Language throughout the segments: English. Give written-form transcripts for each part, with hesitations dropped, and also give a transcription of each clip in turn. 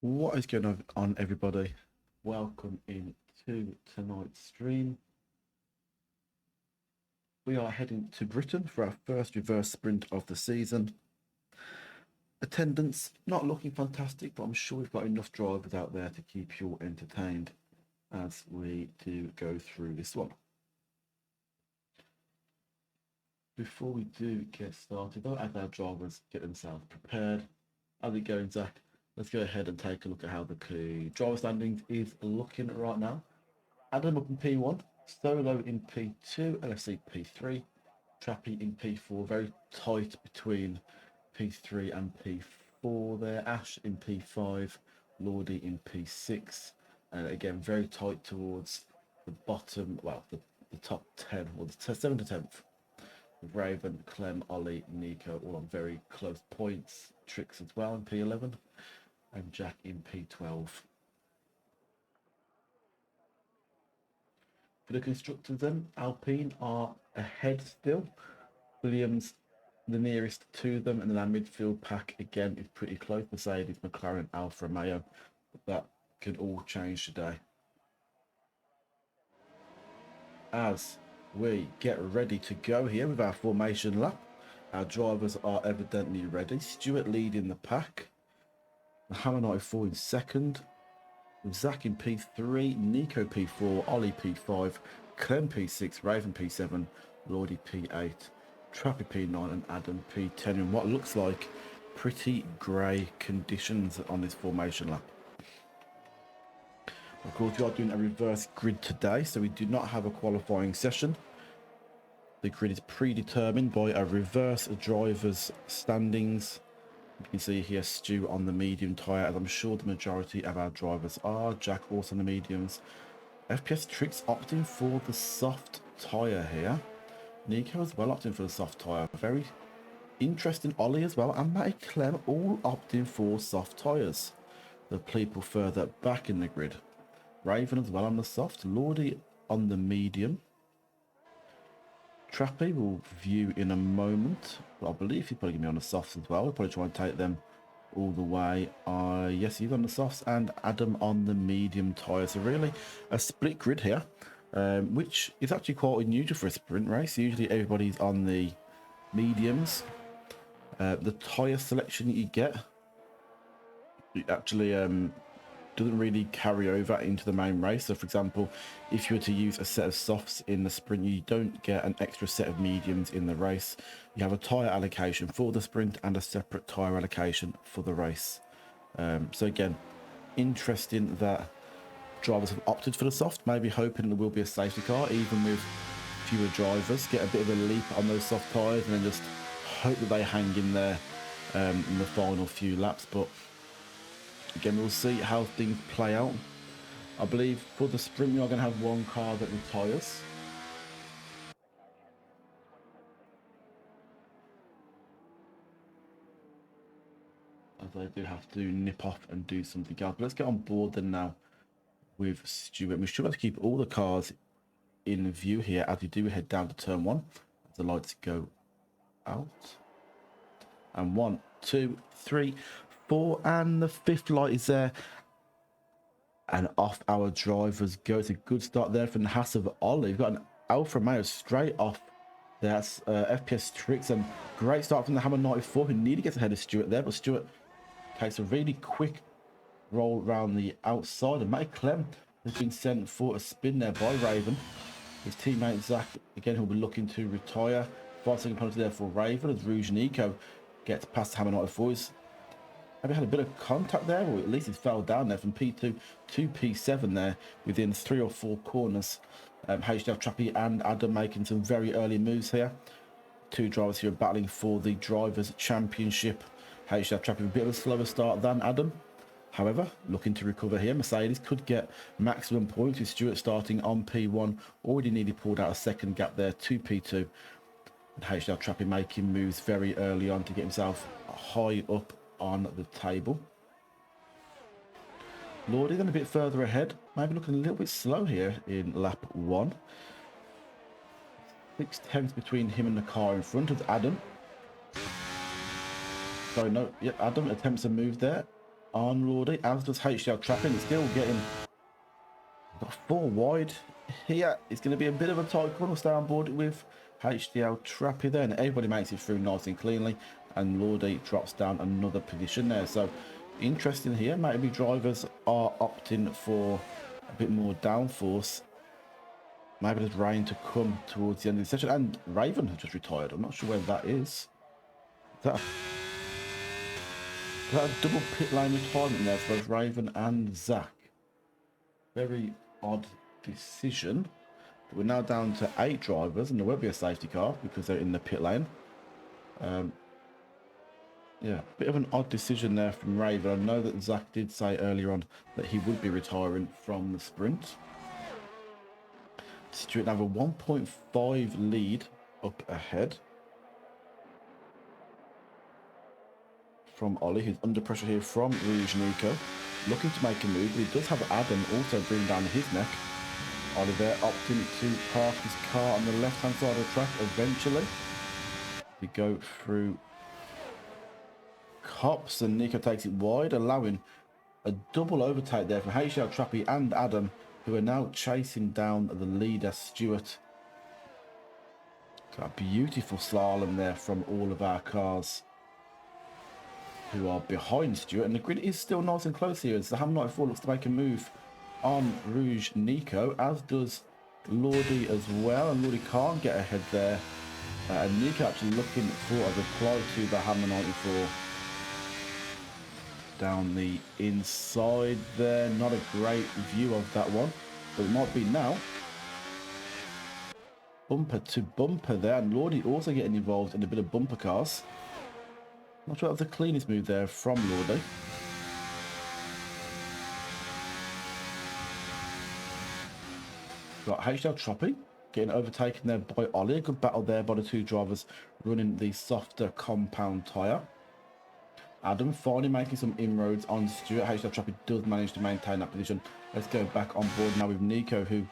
What is going on, everybody? Welcome into tonight's stream. We are heading to Britain for our first reverse sprint of the season. Attendance not looking fantastic, but I'm sure we've got enough drivers out there to keep you entertained as we do go through this one. Before we do get started, though, as our drivers get themselves prepared, how's it going, Zach? Let's go ahead and take a look at how the driver standings is looking right now. Adam up in P1, Solo in P2, LFC P3, Trappy in P4, very tight between P3 and P4 there. Ash in P5, Lordy in P6, and again very tight towards the bottom, well, the top 10, or the 7th to 10th. Raven, Clem, Ollie, Nico, all on very close points. Tricks as well in P11, and Jack in P12. For the constructors then, Alpine are ahead still. Williams the nearest to them, and then our midfield pack again is pretty close. Mercedes, McLaren, Alfa Romeo. That could all change today. As we get ready to go here with our formation lap, our drivers are evidently ready. Stuart leading the pack. Hammer 94 in second. Zach in P3, Nico P4, Ollie P5, Clem P6, Raven P7, Lordy P8, Trappy P9 and Adam P10 in what looks like pretty grey conditions on this formation lap. Of course, we are doing a reverse grid today, so we do not have a qualifying session. The grid is predetermined by a reverse driver's standings. You can see here Stu on the medium tyre, as I'm sure the majority of our drivers are. Jack also on the mediums. FPS Tricks opting for the soft tyre here. Nico as well opting for the soft tyre. Very interesting. Ollie as well, and Matty Clem all opting for soft tyres. The people further back in the grid. Raven as well on the soft. Lordy on the medium. Trappy will view in a moment, but I believe he's probably going to be on the softs as well. We'll probably try and take them all the way. Yes, he's on the softs, and Adam on the medium tyre. So really a split grid here, which is actually quite unusual for a sprint race. Usually everybody's on the mediums. The tyre selection that you get, it actually doesn't really carry over into the main race. So for example, if you were to use a set of softs in the sprint, you don't get an extra set of mediums in the race. You have a tyre allocation for the sprint and a separate tyre allocation for the race. So again, interesting that drivers have opted for the soft, maybe hoping there will be a safety car, even with fewer drivers, get a bit of a leap on those soft tyres and then just hope that they hang in there in the final few laps. But again, we'll see how things play out. I believe for the sprint, we are going to have one car that retires. As they do have to nip off and do something else. But let's get on board then now with Stuart. We should have to keep all the cars in view here as we do head down to turn one. As the lights go out. And 1, 2, 3, 4, and the 5th light is there. And off our drivers go. It's a good start there from the Haas of Ollie. We've got an Alfa Romeo straight off. That's FPS Tricks, and great start from the Hammer 94, who nearly gets ahead of Stuart there, but Stuart takes a really quick roll around the outside, and Matty Clem has been sent for a spin there by Raven. His teammate Zach, again, who'll be looking to retire. 5-second penalty there for Raven, as Rouge Nico gets past Hammer 94. He's maybe had a bit of contact there, or at least it fell down there from P2 to P7 there within 3 or 4 corners. HDF Trappy and Adam making some very early moves here. Two drivers here are battling for the Drivers' Championship. HDF Trappy a bit of a slower start than Adam. However, looking to recover here. Mercedes could get maximum points with Stuart starting on P1. Already nearly pulled out a second gap there to P2. And HDF Trappy making moves very early on to get himself high up on the table. Lordy then a bit further ahead, maybe looking a little bit slow here in lap 1. 6/10 between him and the car in front of Adam. So no, yeah, Adam attempts a move there. on Lordy, as does HDL Trapping. Still getting got 4 wide here. It's going to be a bit of a tight corner. Stay on board with HDL Trappy there, and everybody makes it through nice and cleanly, and Lordy drops down another position there. So interesting here. Maybe drivers are opting for a bit more downforce. Maybe there's rain to come towards the end of the session, and Raven has just retired. I'm not sure where that is. Is that a double pit lane retirement there for both Raven and Zach? Very odd decision. We're now down to 8 drivers, and there will be a safety car because they're in the pit lane. Yeah, bit of an odd decision there from Raven. I know that Zach did say earlier on that he would be retiring from the sprint. Stuart now have a 1.5 lead up ahead from Ollie, who's under pressure here from Rouge Nico, looking to make a move. But he does have Adam also bringing down his neck. Ollie there opting to park his car on the left-hand side of the track eventually. We go through Cops, and Nico takes it wide, allowing a double overtake there for HDL Trappy and Adam, who are now chasing down the leader, Stuart. Got a beautiful slalom there from all of our cars who are behind Stuart, and the grid is still nice and close here as the Ham 94 looks to make a move on Rouge Nico, as does Lordy as well, and Lordy can't get ahead there. And Nico actually looking for a reply to the Hammer 94 down the inside there. Not a great view of that one, but it might be now. Bumper to bumper there, and Lordy also getting involved in a bit of bumper cars. Not sure that was the cleanest move there from Lordy. Got HDL Troppy getting overtaken there by Ollie. A good battle there by the 2 drivers running the softer compound tyre. Adam finally making some inroads on Stuart. HDL Troppy does manage to maintain that position. Let's go back on board now with Nico, who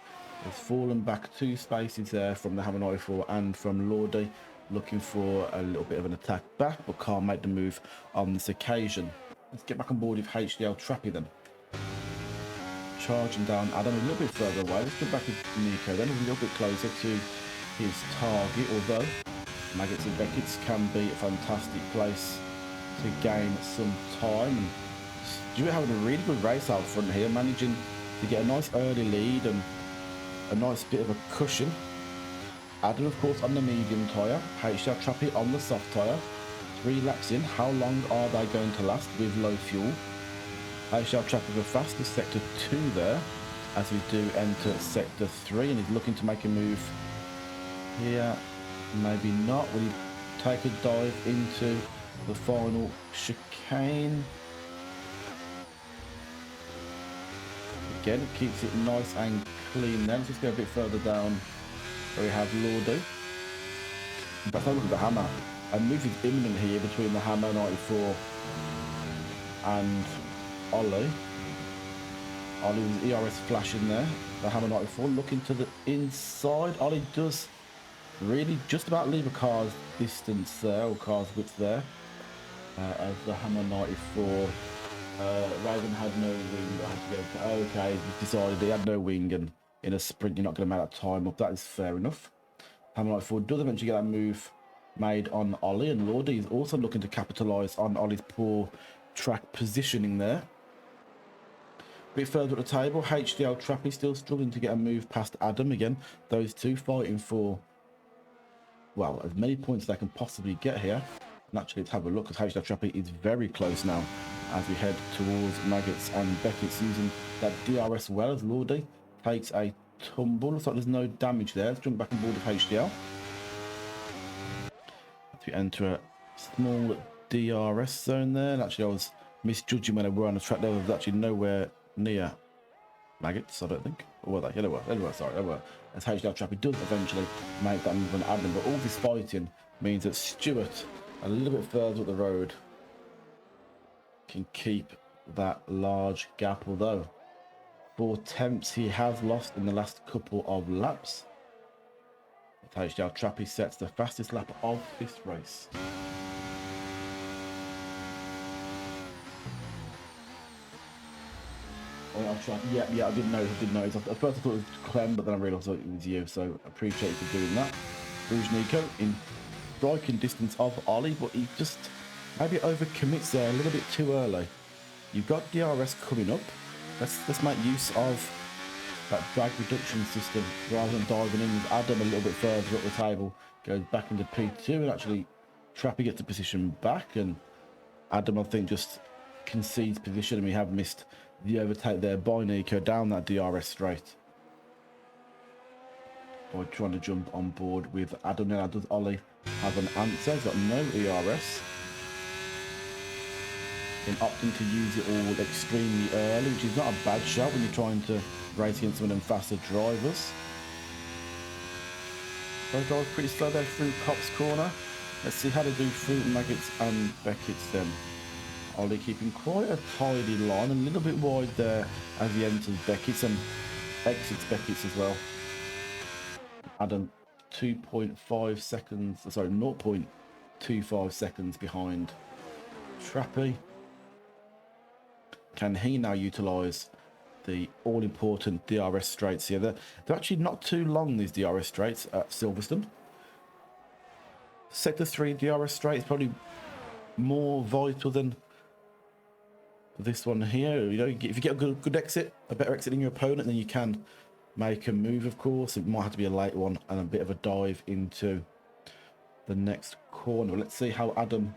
has fallen back 2 spaces there from the Hammer 94 and from Lordy, looking for a little bit of an attack back, but can't make the move on this occasion. Let's get back on board with HDL Trappy then. Charging down Adam a little bit further away. Let's get back with Nico then, a little bit closer to his target, although Maggots and Beckett's can be a fantastic place to gain some time. And Stuart having a really good race out front here, managing to get a nice early lead and a nice bit of a cushion. Adam, of course, on the medium tyre, HDL Trappy on the soft tyre. 3 laps in, how long are they going to last with low fuel? HDL Trappy the fastest sector 2 there, as we do enter sector 3, and he's looking to make a move here. Maybe not. Will he take a dive into the final chicane? Again, keeps it nice and clean then. Let's just go a bit further down where we have Lordy. Let's have a look at the Hammer. A move is imminent here between the Hammer 94 and Ollie. Ollie with ERS flashing there. The Hammer 94 looking to the inside. Ollie does really just about leave a car's distance there, or car's width there, as the Hammer 94. Raven had no wing. I had to go, okay, he decided he had no wing, and in a sprint you're not going to make that time up. That is fair enough. Hammer 94 does eventually get that move made on Ollie, and Lordy is also looking to capitalise on Ollie's poor track positioning there. A bit further at the table, HDL Trappy still struggling to get a move past Adam again. Those 2 fighting for, well, as many points as they can possibly get here. And actually, let's have a look, because HDL Trappy is very close now as we head towards Maggots and Beckett's using that DRS well, as Lordy takes a tumble. Looks like there's no damage there. Let's jump back on board with HDL. As we enter a small DRS zone there. And actually, I was misjudging when they were on the track. There was actually nowhere near Maggots, I don't think. Or were they? Yeah, they were, sorry, they were. As HDL Trappy does eventually make that move on Adam, but all this fighting means that Stuart, a little bit further up the road, can keep that large gap, although 4 tenths he has lost in the last couple of laps. HDL Trappy sets the fastest lap of this race. I'll try. Yeah, I didn't notice. At first I thought it was Clem, but then I realised it was you, so I appreciate you for doing that. Rouge Nico in striking distance of Ollie, but he just maybe overcommits there a little bit too early. You've got DRS coming up. Let's make use of that drag reduction system rather than diving in with Adam a little bit further up the table. Goes back into P2 and actually Trappy gets the position back, and Adam I think just concedes position, and we have missed the overtake there by Nico down that DRS straight. By trying to jump on board with Adam. Now does Ollie have an answer? He's got no ERS. In opting to use it all extremely early, which is not a bad shot when you're trying to race against some of them faster drivers. Those guys pretty slow there through Cop's corner. Let's see how they do Fruit Maggots and Beckett's then. Ollie keeping quite a tidy line, a little bit wide there as he enters Beckett's and exits Beckett's as well. Adam 2.5 seconds, sorry, 0.25 seconds behind Trappy. Can he now utilise the all-important DRS straights here? They're actually not too long, these DRS straights at Silverstone. Sector 3 DRS straight is probably more vital than this one here. You know, if you get a good exit, a better exit than your opponent, then you can make a move, of course. It might have to be a late one and a bit of a dive into the next corner. Let's see how Adam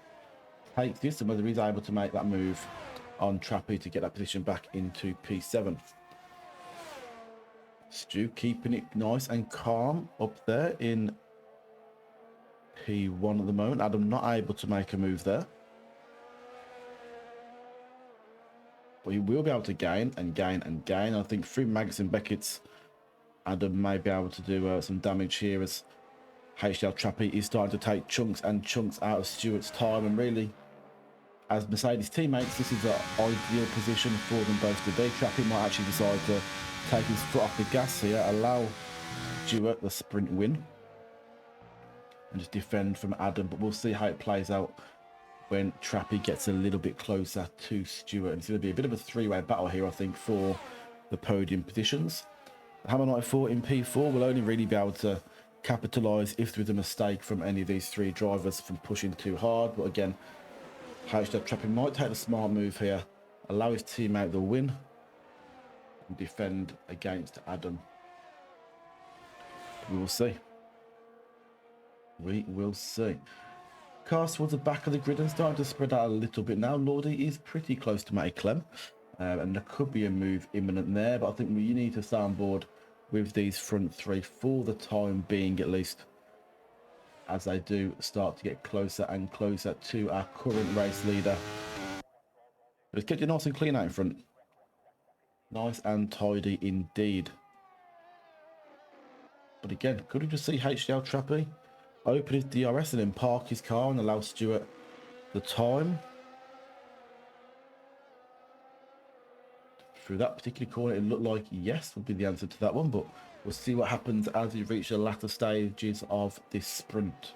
takes this and whether he's able to make that move on Trappy to get that position back into P7. Stu keeping it nice and calm up there in P1 at the moment. Adam not able to make a move there. But he will be able to gain and gain and gain. I think through Maggots and Beckett's, Adam may be able to do some damage here as HDL Trappy is starting to take chunks and chunks out of Stewart's time, and really, as Mercedes teammates, this is an ideal position for them both to be. Trappy might actually decide to take his foot off the gas here, allow Stewart the sprint win, and just defend from Adam. But we'll see how it plays out when Trappy gets a little bit closer to Stewart. And it's going to be a bit of a three-way battle here, I think, for the podium positions. The Hammer 94 in P4 will only really be able to capitalise if there is a mistake from any of these three drivers from pushing too hard. But again, HDL Trappy might take the smart move here, allow his teammate the win, and defend against Adam. We will see. We will see. Cars towards the back of the grid and starting to spread out a little bit now. Lordy is pretty close to Matty Clem, and there could be a move imminent there, but I think you need to stay on board with these front three for the time being, at least, as they do start to get closer and closer to our current race leader. Let's get you nice and clean out in front. Nice and tidy indeed. But again, could we just see HDL Trappy open his DRS and then park his car and allow Stewart the time? Through that particular corner, it looked like yes would be the answer to that one, but we'll see what happens as we reach the latter stages of this sprint.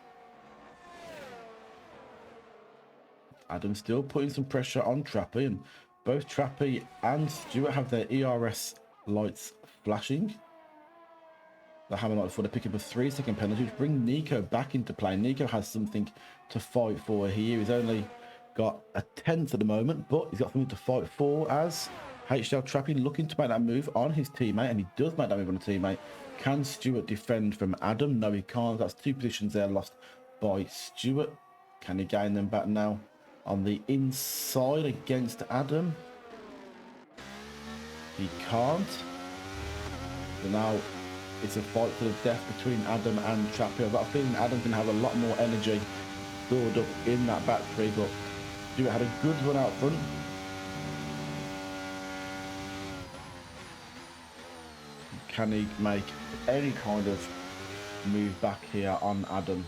Adam still putting some pressure on Trappy, and both Trappy and Stewart have their ERS lights flashing. The Hammer 94 to pick up a 3-second penalty, which bring Nico back into play. Nico has something to fight for here. He's only got a 10th at the moment, but he's got something to fight for as HDL Trappy looking to make that move on his teammate, and he does make that move on a teammate. Can Stewart defend from Adam? No, he can't. That's two positions there lost by Stewart. Can he gain them back now on the inside against Adam? He can't. So now it's a fight to the death between Adam and Trappy. I've got a feeling Adam can have a lot more energy stored up in that battery, but Stewart had a good run out front. Can he make any kind of move back here on Adam?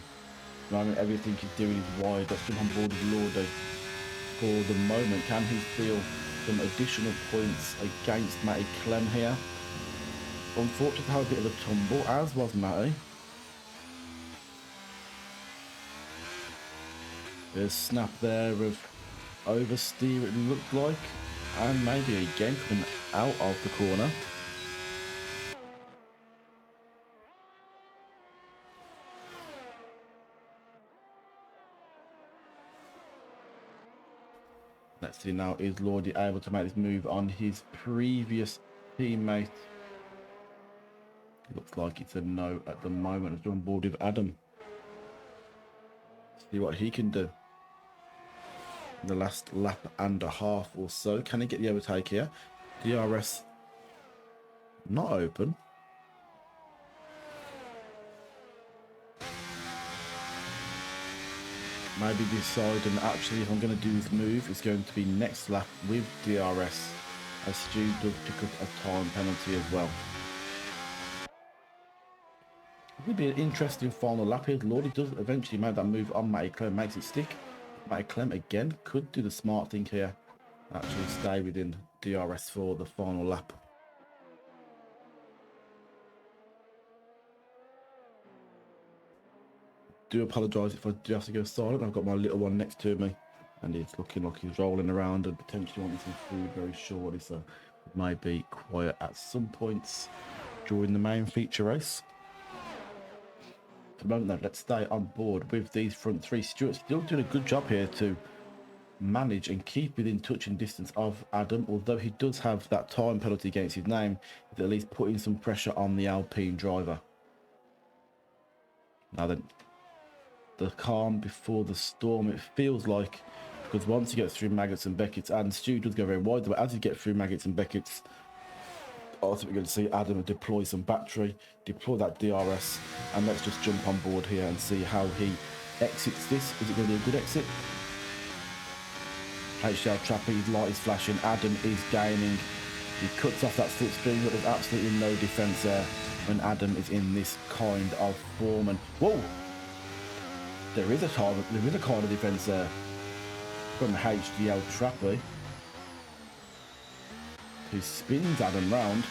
At the moment, everything he's doing is wide. Let's jump on board with Lordy for the moment. Can he steal some additional points against Matty Clem here? Unfortunately, had a bit of a tumble, as was Matty. There's snap there of oversteer, it looked like. And maybe again coming out of the corner. Let's see now, is Lordy able to make this move on his previous teammate? Looks like it's a no at the moment. It's on board with Adam. See what he can do. In the last lap and a half or so. Can he get the overtake here? DRS not open. Maybe deciding actually if I'm going to do this move, it's going to be next lap with DRS, as Stu does pick up a time penalty as well. It would be an interesting final lap here. Lordy does eventually make that move on Matty Clem, makes it stick. Matty Clem again could do the smart thing here, actually stay within DRS for the final lap. Do apologise if I do have to go silent. I've got my little one next to me and he's looking like he's rolling around and potentially wanting some food very shortly, so it may be quiet at some points during the main feature race. For the moment though, let's stay on board with these front three. Stuart's still doing a good job here to manage and keep within touching distance of Adam, although he does have that time penalty against his name. He's at least putting some pressure on the Alpine driver. Now then, the calm before the storm, it feels like, because once you get through Maggots and Beckett's, and Stu does go very wide, but as you get through Maggots and Beckett's, I think we're going to see Adam deploy some battery, deploy that DRS, and let's just jump on board here and see how he exits this. Is it going to be a good exit? HDL Trappy, his light is flashing, Adam is gaining. He cuts off that slipstream, but there's absolutely no defence there when Adam is in this kind of form. And whoa! There is a kind of defence there from HDL Trappy, who spins Adam round,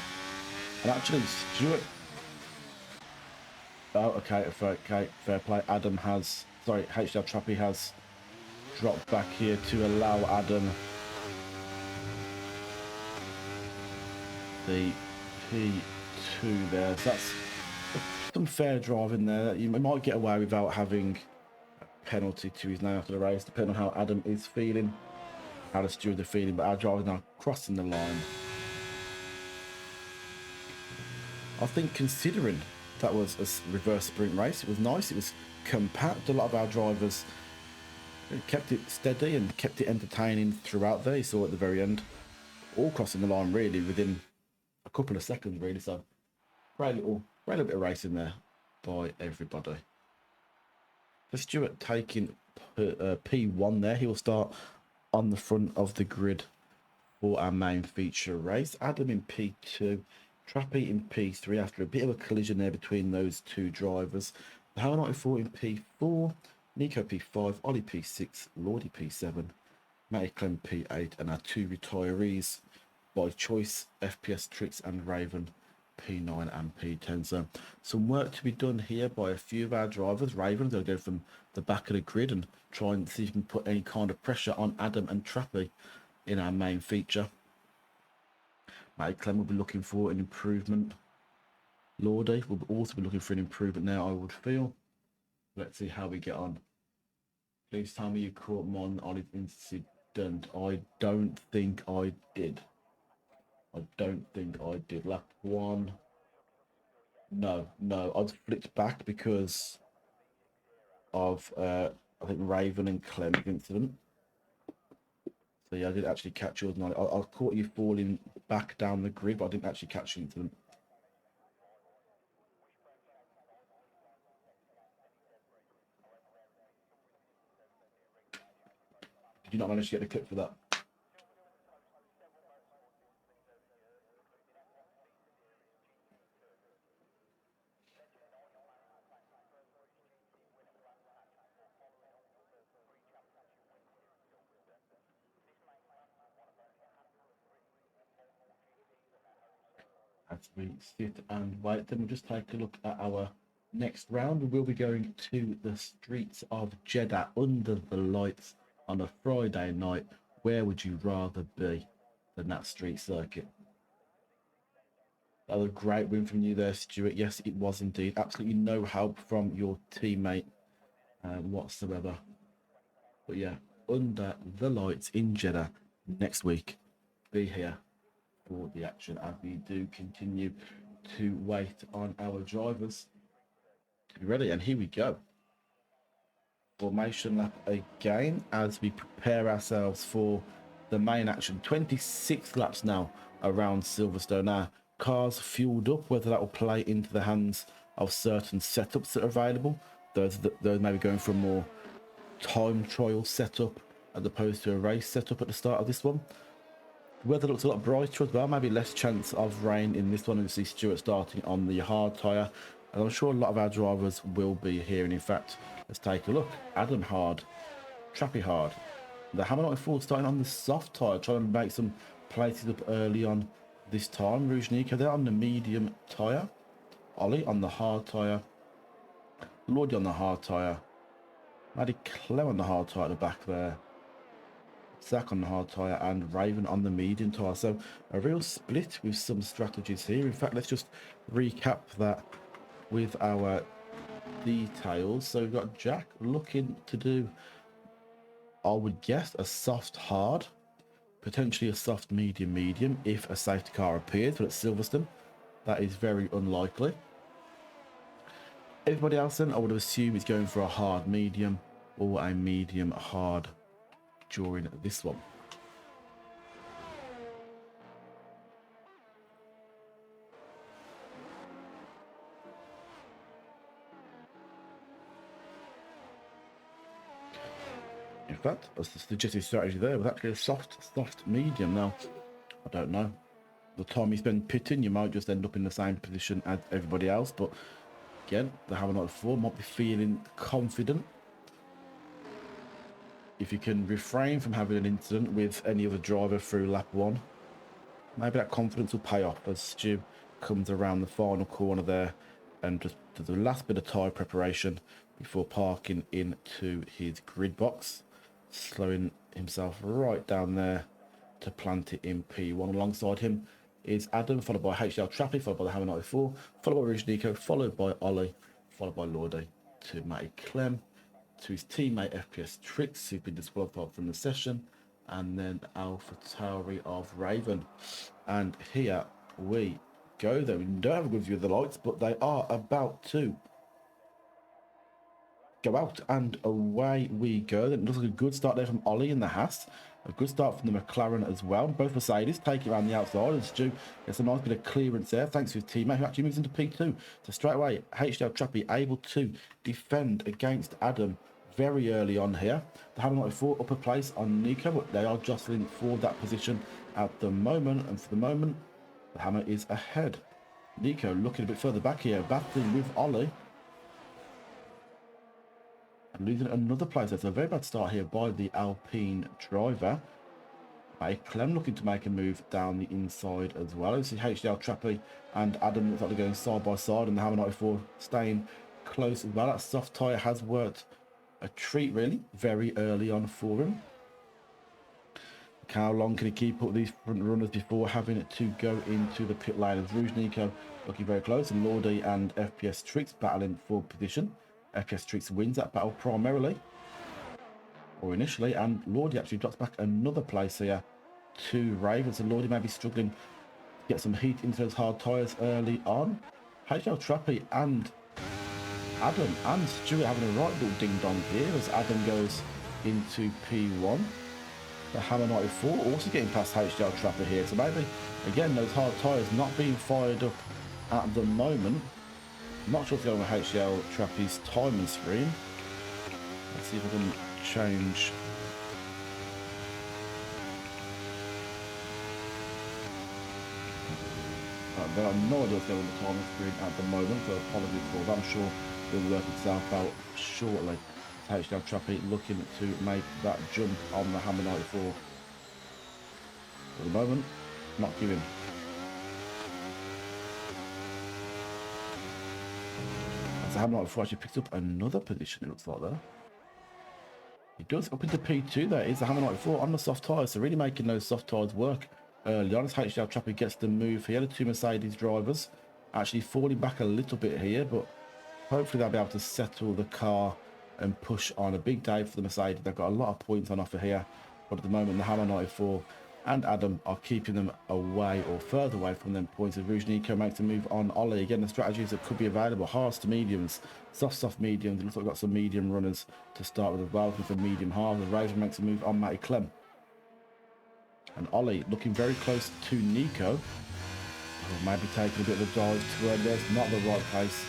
and actually Stuart. Oh, okay, fair play. Adam has, sorry, HDL Trappy has dropped back here to allow Adam the P2 there. So that's some fair driving there. You might get away without having penalty to his name after the race, depending on how Adam is feeling, how the stewards are feeling, but our driver's now crossing the line. I think considering that was a reverse sprint race, it was nice, it was compact. A lot of our drivers kept it steady and kept it entertaining throughout there. You saw at the very end, all crossing the line really within a couple of seconds really, so great little bit of racing there by everybody. For Stuart taking P1 there, he will start on the front of the grid for our main feature race. Adam in P2, Trappy in P3 after a bit of a collision there between those two drivers. Power 94 in P4, Nico P5, Ollie P6, Lordy P7, Matty Clem P8, and our two retirees by choice, FPS Tricks and Raven P9 and P10. So some work to be done here by a few of our drivers. Raven's going to go from the back of the grid and try and see if we can put any kind of pressure on Adam and Trappy in our main feature. Matty Clem will be looking for an improvement. Lordy will also be looking for an improvement now, I would feel. Let's see how we get on. Please tell me you caught Mon on his incident. I don't think I did. Lap one. No. I was flipped back because of, I think, Raven and Clem's incident. So yeah, I didn't actually catch yours. I caught you falling back down the grid, but I didn't actually catch the incident. Did you not manage to get the clip for that? As we sit and wait, then we'll just take a look at our next round. We will be going to the streets of Jeddah under the lights on a Friday night. Where would you rather be? the Nat Street circuit. That was a great win from you there, Stuart. Yes, it was indeed. Absolutely no help from your teammate whatsoever. But yeah, under the lights in Jeddah next week. Be here for the action as we do continue to wait on our drivers to be ready. And here we go. Formation lap again as we prepare ourselves for the main action. 26 laps now around Silverstone. Now, cars fueled up, whether that will play into the hands of certain setups that are available. Those may be going for a more time trial setup as opposed to a race setup at the start of this one. The weather looks a lot brighter as well, maybe less chance of rain in this one. And we see Stuart starting on the hard tyre, and I'm sure a lot of our drivers will be here. And in fact, let's take a look. Adam hard, Trappy hard. The Hammer 94 starting on the soft tyre, trying to make some places up early on this time. Rouge Nico there on the medium tyre. Ollie on the hard tyre. Lordy on the hard tyre. Maddie Clem on the hard tyre at the back there. Zach on the hard tyre and Raven on the medium tyre. So a real split with some strategies here. In fact, let's just recap that with our details. So we've got Jack looking to do, I would guess, a soft hard, potentially a soft medium if a safety car appears, but at Silverstone that is very unlikely. Everybody else then I would assume is going for a hard medium or a medium hard during this one. In fact, a suggested strategy there was actually a soft medium. Now, I don't know. The time you spend pitting, you might just end up in the same position as everybody else. But again, the Hammer 94 might be feeling confident. If you can refrain from having an incident with any other driver through lap 1, maybe that confidence will pay off as Stu comes around the final corner there and just does the last bit of tyre preparation before parking into his grid box, slowing himself right down there to plant it in P1. Alongside him is Adam, followed by HDL Trappy, followed by the Hammer 94, followed by Rouge Nico, followed by Ollie, followed by Lordy, to Matty Clem, to his teammate FPS Tricks, who've been disqualified from the session, and then Alpha Tauri of Raven. And here we go, though. We don't have a good view of the lights, but they are about to go out, and away we go. It looks like a good start there from Ollie in the Haas. A good start from the McLaren as well. Both Mercedes take it around the outside, and Stu gets a nice bit of clearance there thanks to his teammate, who actually moves into P2. So straight away, HDL Trappy able to defend against Adam very early on here. The Hammer 94 upper place on Nico, but they are jostling for that position at the moment, and for the moment, the Hammer is ahead. Nico looking a bit further back here, battling with Ollie. And losing another place. That's a very bad start here by the Alpine driver. Clem looking to make a move down the inside as well. This is HDL Trappy and Adam looks like they're going side by side, and the Hammer 94 staying close as well. That soft tyre has worked a treat really very early on for him. How long can he keep up with these front runners before having to go into the pit lane? As Rouge Nico looking very close, and Lordy and FPS Tricks battling for position. FPS Tricks wins that battle primarily, or initially, and Lordy actually drops back another place here to Raven. So Lordy may be struggling to get some heat into those hard tyres early on. HL Trappy and Adam and Stuart having a right little ding-dong here as Adam goes into P1. The Hammer 94 also getting past HDL Trapper here. So maybe, again, those hard tyres not being fired up at the moment. I'm not sure if going with HDL Trappy's timing screen. Let's see if I can change. There are no idea what's going on the timing screen at the moment, so apologies for that. I'm sure it'll work itself out shortly. HDL Trappy looking to make that jump on the Hammer 94. For the moment, not giving. As the Hammer 94 actually picks up another position, it looks like there. He does up into P2 there. Is the Hammer 94 on the soft tyres, so really making those soft tyres work early on as HDL Trappy gets the move here. The two Mercedes drivers actually falling back a little bit here, but hopefully they'll be able to settle the car and push on. A big day for the Mercedes. They've got a lot of points on offer here, but at the moment the Hammer 94 and Adam are keeping them away or further away from them points. As Rouge Nico makes a move on Ollie. Again, the strategies that could be available: hards to mediums, soft mediums. It looks like we've got some medium runners to start with as well, looking for medium hard. The Raven makes a move on Matty Clem. And Ollie looking very close to Nico. Or maybe taking a bit of a dive to where there's not the right place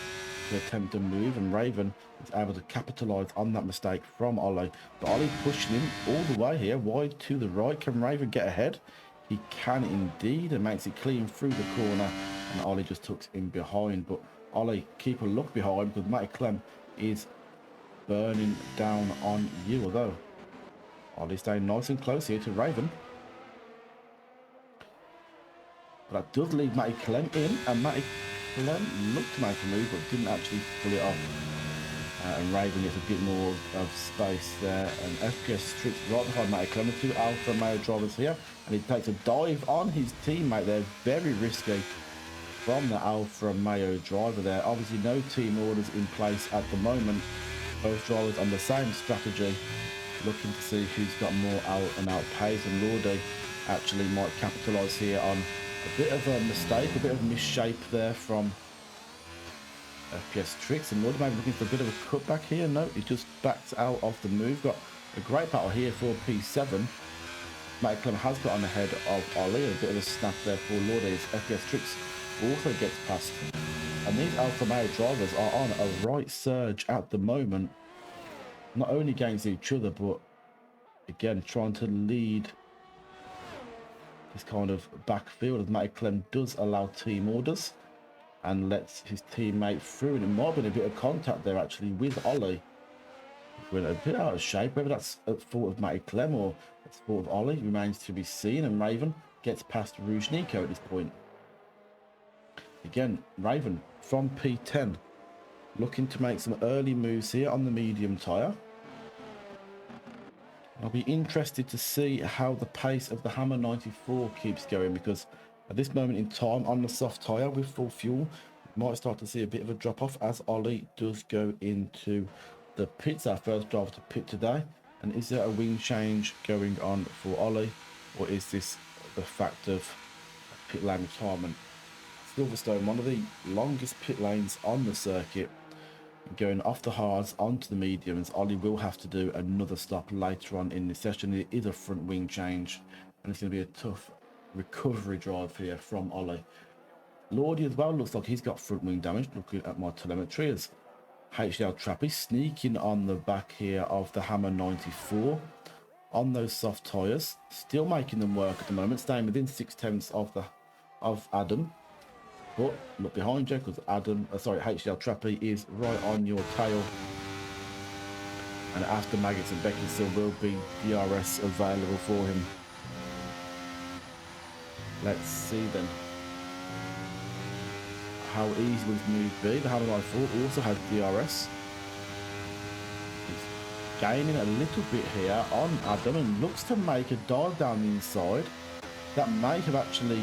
to attempt a move, and Raven is able to capitalise on that mistake from Ollie. But Ollie pushing him all the way here, wide to the right. Can Raven get ahead? He can indeed, and makes it clean through the corner, and Ollie just tucks in behind. But Ollie, keep a look behind, because Matty Clem is burning down on you, although Ollie staying nice and close here to Raven. But that does leave Matty Clem in, and Matty Clem looked to make a move, but didn't actually pull it off. And Raven gets a bit more of space there, and FPS Tricks right behind Matty Clem. The two Alfa Romeo drivers here, and he takes a dive on his teammate there. Very risky from the Alfa Romeo driver there. Obviously no team orders in place at the moment. Both drivers on the same strategy, looking to see who's got more out and out pace, and Lordy actually might capitalise here on a bit of a mistake, a bit of misshape there from FPS Tricks, and Lordy maybe looking for a bit of a cutback here. No, he just backs out of the move. Got a great battle here for P7. Matty Clem has got on ahead of Ollie. A bit of a snap there for Lordy. FPS Tricks also gets past. And these Alfa Romeo drivers are on a right surge at the moment. Not only against each other, but again, trying to lead this kind of backfield, as Matty Clem does allow team orders and lets his teammate through. And it might have been a bit of contact there actually with Ollie. We're a bit out of shape. Whether that's at fault of Matty Clem or at fault of Ollie remains to be seen. And Raven gets past Rouge Nico at this point. Again, Raven from P10 looking to make some early moves here on the medium tyre. I'll be interested to see how the pace of the Hammer 94 keeps going, because at this moment in time on the soft tyre with full fuel, we might start to see a bit of a drop off as Ollie does go into the pits. Our first driver to pit today. And is there a wing change going on for Ollie, or is this the fact of pit lane retirement? Silverstone, one of the longest pit lanes on the circuit. Going off the hards onto the mediums, Ollie will have to do another stop later on in the session. It is a front wing change, and it's going to be a tough recovery drive here from Ollie. Lordy as well looks like he's got front wing damage, looking at my telemetry, as HDL Trappy sneaking on the back here of the Hammer 94 on those soft tyres, still making them work at the moment, staying within 6/10 of Adam. But look behind you, because HDL Trappy is right on your tail. And after Maggots and Becky still will be DRS available for him. Let's see then how easy will this move be. The Hammer 94 also has DRS. He's gaining a little bit here on Adam and looks to make a dive down the inside. That may have actually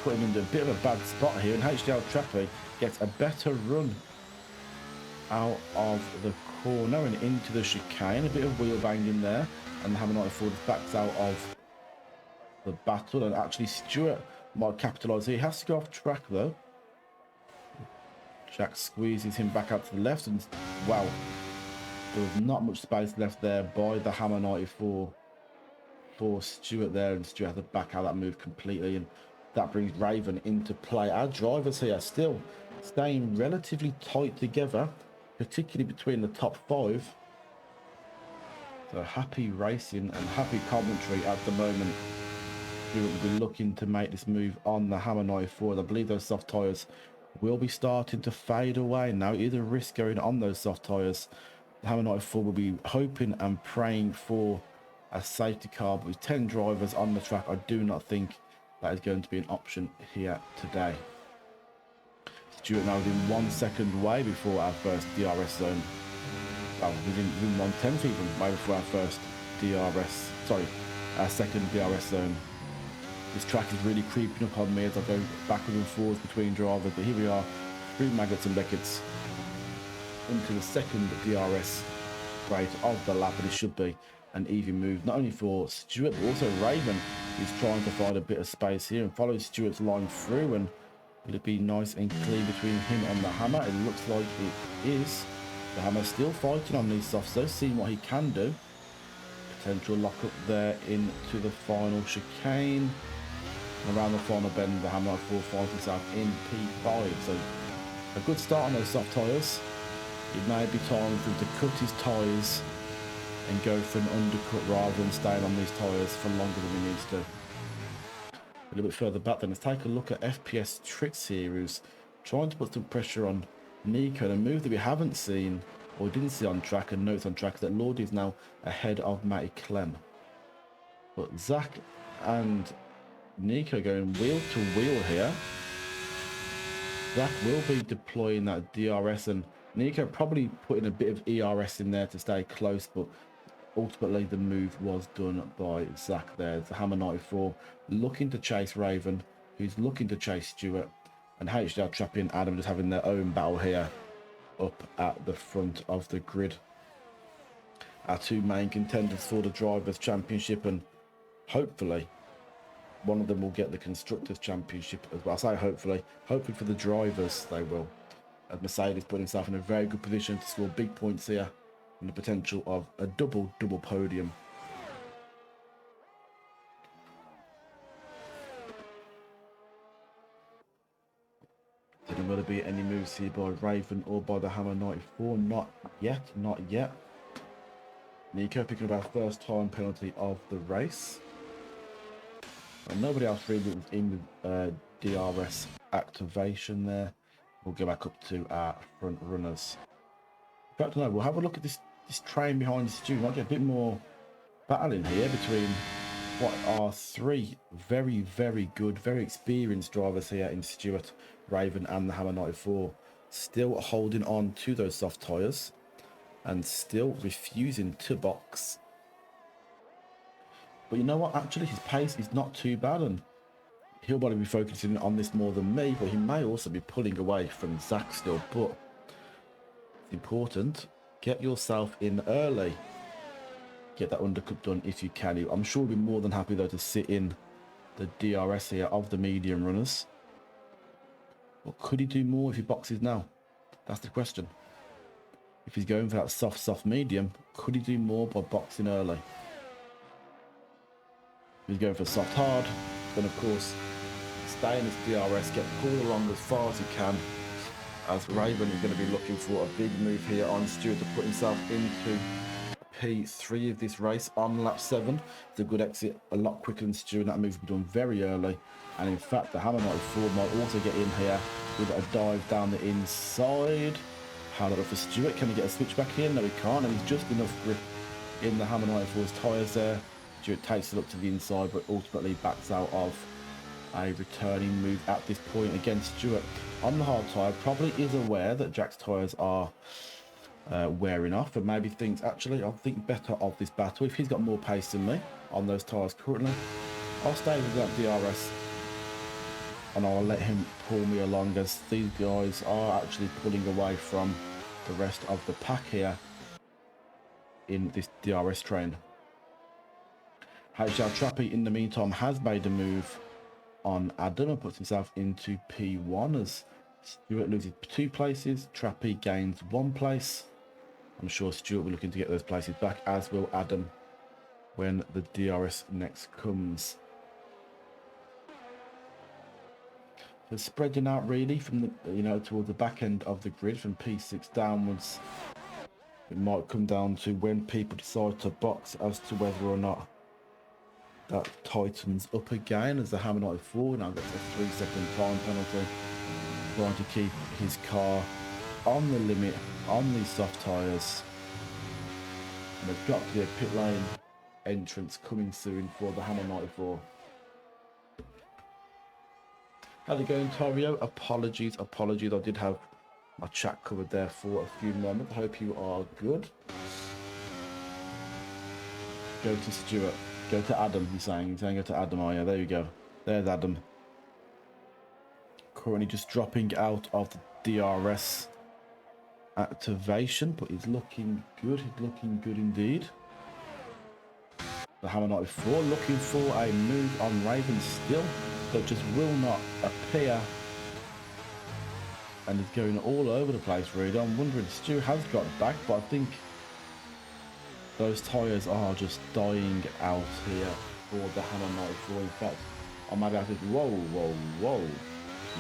put him into a bit of a bad spot here, and HDL Trappy gets a better run out of the corner and into the chicane. A bit of wheel banging there, and the Hammer 94 backs out of the battle, and actually Stewart might capitalise here. He has to go off track though. Jack squeezes him back out to the left, and wow, there's not much space left there by the Hammer 94 for Stewart there, and Stewart has to back out that move completely, and that brings Raven into play. Our drivers here still staying relatively tight together, particularly between the top 5. So happy racing and happy commentary at the moment. We will be looking to make this move on the Hammer 94. I believe those soft tyres will be starting to fade away now. Either risk going on those soft tyres. The Hammer 94 will be hoping and praying for a safety car, but with 10 drivers on the track, I do not think that is going to be an option here today. Stewart now within 1 second away before our first DRS zone. Well, within 1/10 even way before our first our second DRS zone. This track is really creeping up on me as I go backwards and forwards between drivers. But here we are, through Maggots and Beckett's into the second DRS race of the lap, and it should be an even move, not only for Stewart, but also Raven, who's trying to find a bit of space here and follow Stewart's line through. And will it be nice and clean between him and the Hammer? It looks like it is. The Hammer still fighting on these softs, though, seeing what he can do. Potential lock up there into the final chicane. And around the final bend, the Hammer 4 finds himself in P5. So a good start on those soft tyres. It may be time for him to cut his tyres and go for an undercut rather than staying on these tyres for longer than he needs to. A little bit further back then, let's take a look at FPS Tricks here, who's trying to put some pressure on Nico. And a move that we haven't seen, or didn't see on track and notes on track, is that Lordy is now ahead of Matty Clem. But Zach and Nico going wheel to wheel here. Zach will be deploying that DRS, and Nico probably putting a bit of ERS in there to stay close, but ultimately the move was done by Zach there. It's the Hammer 94 looking to chase Raven, who's looking to chase Stewart, and HDR Trappy and Adam just having their own battle here up at the front of the grid. Our two main contenders for the Drivers' Championship, and hopefully one of them will get the Constructors' Championship as well. I say hopefully for the drivers they will. As Mercedes put himself in a very good position to score big points here, and the potential of a double podium. Didn't really be any moves here by Raven or by the Hammer 94. Not yet. Nico picking up our first time penalty of the race. And nobody else really was in with DRS activation there. We'll go back up to our front runners. In fact, no, we'll have a look at this train behind Stu. Might get a bit more battling here between what are three very, very good, very experienced drivers here in Stewart, Raven and the Hammer 94. Still holding on to those soft tyres and still refusing to box. But you know what? Actually, his pace is not too bad, and he'll probably be focusing on this more than me, but he may also be pulling away from Zach still. But it's important. Get yourself in early. Get that undercut done if you can. I'm sure he'll be more than happy, though, to sit in the DRS here of the medium runners. But could he do more if he boxes now? That's the question. If he's going for that soft medium, could he do more by boxing early? If he's going for soft hard, then of course stay in his DRS, get pulled along as far as he can, as Raven is going to be looking for a big move here on Stewart to put himself into P3 of this race on lap 7. It's a good exit, a lot quicker than Stewart. That move will be done very early, and in fact the Hammer 94 might also get in here with a dive down the inside. How about for Stewart? Can he get a switch back here? No, he can't, and he's just enough grip in the Hammer 94's tyres there. Stewart takes it up to the inside, but ultimately backs out of a returning move at this point. Again, Stewart on the hard tyre probably is aware that Jack's tyres are wearing off, and maybe thinks, actually, I'll think better of this battle. If he's got more pace than me on those tyres currently, I'll stay with that DRS and I'll let him pull me along, as these guys are actually pulling away from the rest of the pack here in this DRS train. HL Trappy, in the meantime, has made a move on Adam and puts himself into P1 as Stewart loses 2 places. Trappy gains 1 place. I'm sure Stewart will be looking to get those places back, as will Adam when the DRS next comes. So spreading out really from the towards the back end of the grid from P6 downwards. It might come down to when people decide to box as to whether or not that tightens up again, as the Hammer 94 now gets a 3-second time penalty, trying to keep his car on the limit on these soft tyres. And there's got to be a pit lane entrance coming soon for the Hammer 94. How's it going, Torio? Apologies. I did have my chat covered there for a few moments. Hope you are good. Go to Stewart. Go to Adam, he's saying go to Adam, oh yeah, there you go. There's Adam. Currently just dropping out of the DRS activation, but he's looking good. He's looking good indeed. The Hammer 94 looking for a move on Raven still, but just will not appear. And he's going all over the place, really. I'm wondering, Stu has got back, but I think those tyres are just dying out here for the Hammer 94. In fact, I might have to, whoa.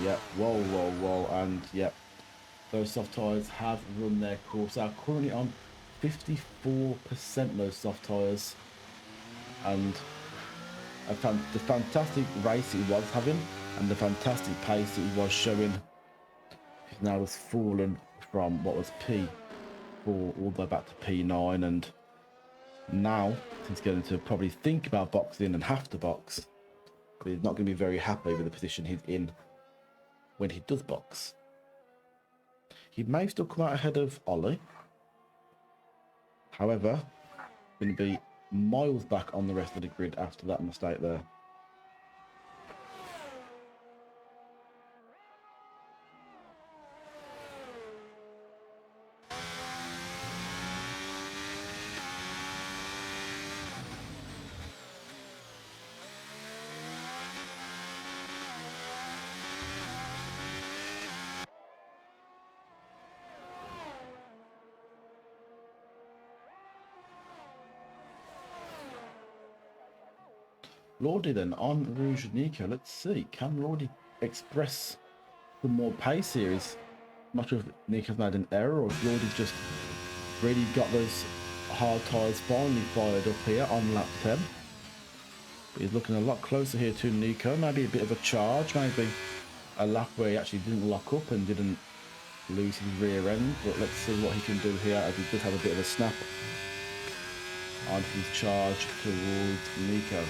Yep, whoa. And yep, those soft tyres have run their course. Are currently on 54% those soft tyres. And the fantastic race he was having and the fantastic pace that he was showing, he's now has fallen from what was P4 all the way back to P9, and now he's going to probably think about boxing and have to box, but he's not going to be very happy with the position he's in when he does box. He may still come out ahead of Ollie, however, going to be miles back on the rest of the grid after that mistake there. Lordy then on Rouge Nico. Let's see, can Lordy express some more pace here? I'm not sure if Nico's made an error or if Lordy's just really got those hard tyres finally fired up here on lap 10. But he's looking a lot closer here to Nico. Maybe a bit of a charge, maybe a lap where he actually didn't lock up and didn't lose his rear end. But let's see what he can do here, as he does have a bit of a snap on his charge towards Nico.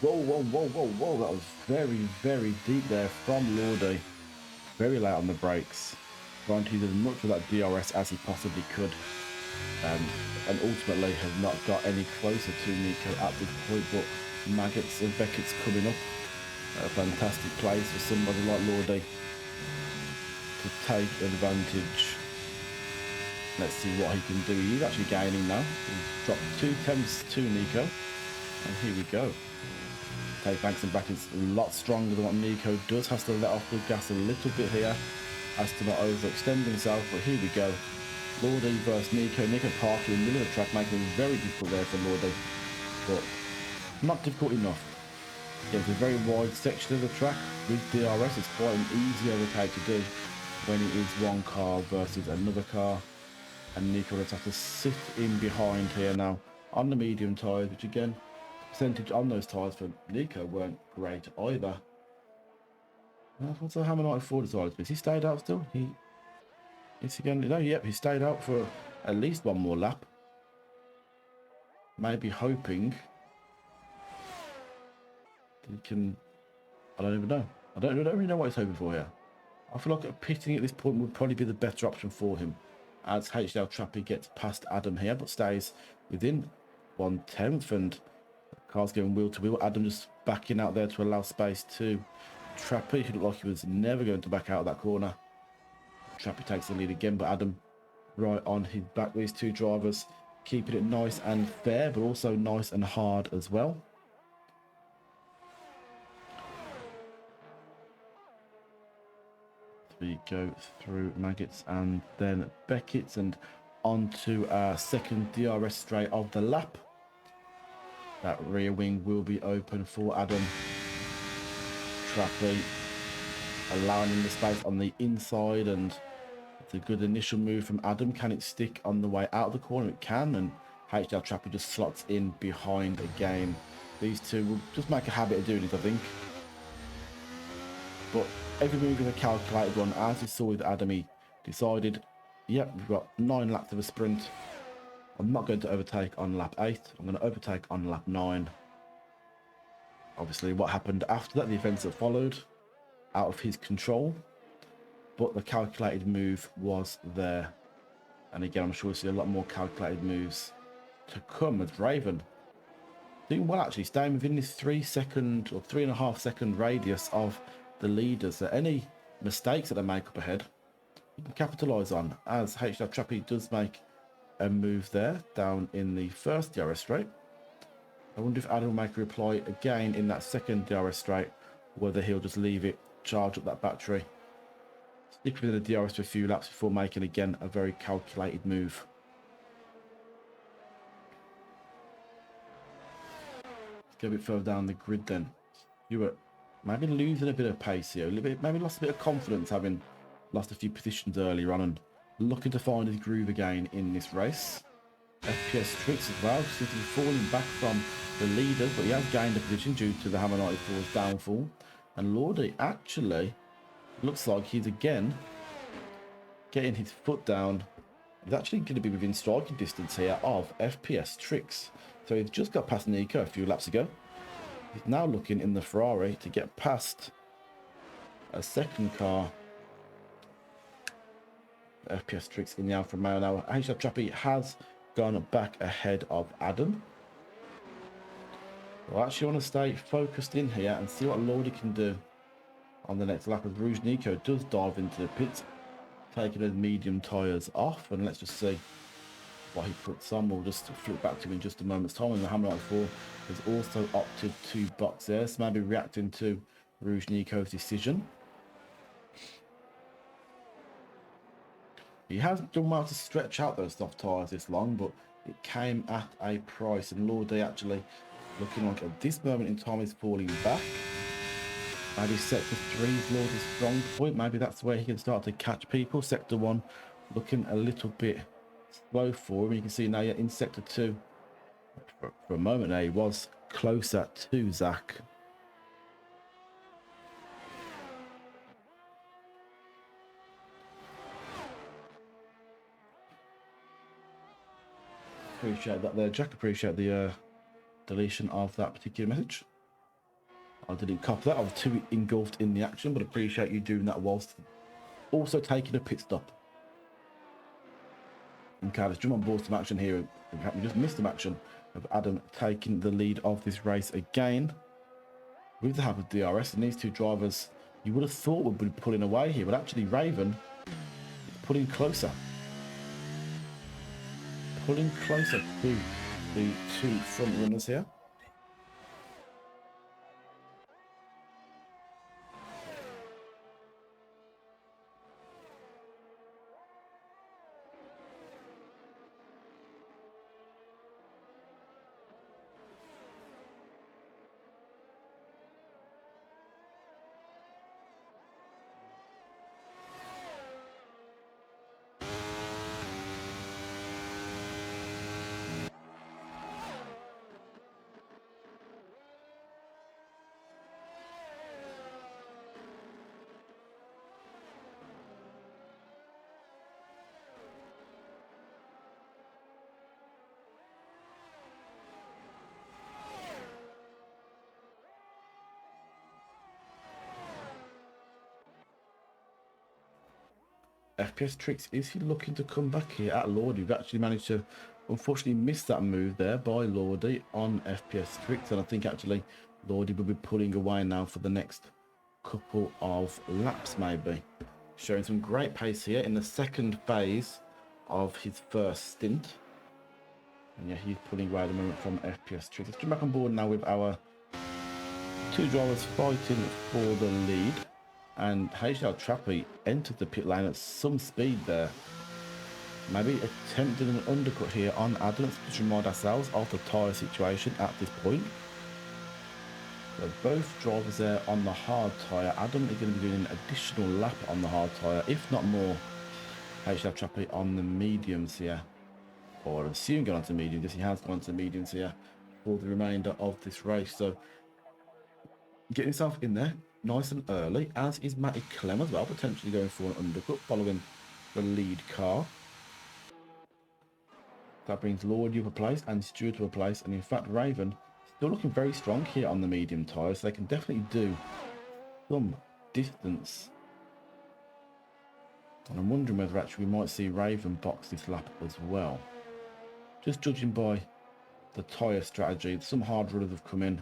Whoa. That was very deep there from Lordy. Very late on the brakes. Trying to use as much of that DRS as he possibly could. And ultimately has not got any closer to Nico at this point. But Maggots and Beckett's coming up. A fantastic place for somebody like Lordy to take advantage. Let's see what he can do. He's actually gaining now. He's dropped 2 tenths to Nico. And here we go. Okay, Banks and Beckett's a lot stronger than what Nico does. Has to let off the gas a little bit here. Has to not overextend himself. But here we go. Lordy versus Nico. Nico parking in the middle of the track, making it very difficult there for Lordy. But not difficult enough. Yeah, it's a very wide section of the track. With DRS, it's quite an easy overtake to do when it is one car versus another car. And Nico will have to sit in behind here now on the medium tyres, which again, percentage on those tyres for Nico weren't great either. What's the Hammer 94 decided? Has he stayed out still? Is he going to... No, yep, he stayed out for at least one more lap. Maybe hoping he can... I don't even know. I don't really know what he's hoping for here. I feel like pitting at this point would probably be the better option for him, as HDL Trappy gets past Adam here, but stays within 1/10, and the car's going wheel to wheel. Adam just backing out there to allow space to Trappy, who looked like he was never going to back out of that corner. Trappy takes the lead again, but Adam right on his back. These two drivers keeping it nice and fair, but also nice and hard as well. We go through Maggots and then Beckett's and onto our second DRS straight of the lap. That rear wing will be open for Adam. Trappy allowing him the space on the inside, and it's a good initial move from Adam. Can it stick on the way out of the corner? It can, and HDL Trappy just slots in behind again. These two will just make a habit of doing it, I think. But every move is a calculated one. As we saw with Adam, he decided, yep, we've got 9 laps of a sprint. I'm not going to overtake on lap 8. I'm going to overtake on lap 9. Obviously, what happened after that, the events that followed, out of his control. But the calculated move was there. And again, I'm sure we'll see a lot more calculated moves to come as Raven doing well actually, staying within this 3-second or 3.5-second radius of the leaders. So any mistakes that they make up ahead, you can capitalise on, as HDL Trappy does make a move there down in the first DRS straight. I wonder if Adam will make a reply again in that second DRS straight, whether he'll just leave it, charge up that battery, stick within the DRS for a few laps before making again a very calculated move. Let's go a bit further down the grid then. Stewart maybe losing a bit of pace here, a little bit, maybe lost a bit of confidence, having lost a few positions earlier on, and looking to find his groove again in this race. FPS Tricks as well, seems to be falling back from the leader, but he has gained a position due to the Hammer 94's downfall. And Lordy actually looks like he's again getting his foot down. He's actually going to be within striking distance here of FPS Tricks. So he's just got past Nico a few laps ago. He's now looking in the Ferrari to get past a second car. FPS Tricks in the Alfa Romeo now. HDL Trappy has gone back ahead of Adam. I actually want to stay focused in here and see what Lordy can do on the next lap, as Rouge Nico does dive into the pits, taking his medium tyres off, and let's just see what he puts on. We'll just flip back to him in just a moment's time. And the Hammer 94 has also opted to box there, so maybe reacting to Rouge Nico's decision. He has done well to stretch out those soft tyres this long, but it came at a price, and Lordy actually looking like at this moment in time is falling back. Maybe Sector 3 is Lordy's strong point. Maybe that's where he can start to catch people. Sector 1 looking a little bit slow for him. You can see now in Sector 2, for a moment there, he was closer to Zach. Appreciate that there, Jack. Appreciate the deletion of that particular message. I didn't copy that. I was too engulfed in the action, but appreciate you doing that whilst also taking a pit stop. Okay, let's jump on board some action here. We just missed some action of Adam taking the lead of this race again with the help of DRS. And these two drivers, you would have thought would be pulling away here, but actually Raven is pulling closer. Pulling closer to the two front runners here. FPS Tricks, is he looking to come back here at Lordy? We've actually managed to unfortunately miss that move there by Lordy on FPS Tricks, and I think actually Lordy will be pulling away now for the next couple of laps maybe. Showing some great pace here in the second phase of his first stint. And yeah, he's pulling away at the moment from FPS Tricks. Let's jump back on board now with our two drivers fighting for the lead. And HDL Trappy entered the pit lane at some speed there. Maybe attempting an undercut here on Adam. Let's just remind ourselves of the tyre situation at this point. So both drivers there on the hard tyre. Adam is going to be doing an additional lap on the hard tyre, if not more. HDL Trappy on the mediums here. Or I assume going on to mediums. Yes, he has gone to mediums here for the remainder of this race. So get himself in there nice and early, as is Matty Clem as well, potentially going for an undercut following the lead car. That brings Lordy up a place and Stewart to a place, and in fact Raven still looking very strong here on the medium tyres, so they can definitely do some distance. And I'm wondering whether actually we might see Raven box this lap as well. Just judging by the tyre strategy. Some hard runners have come in.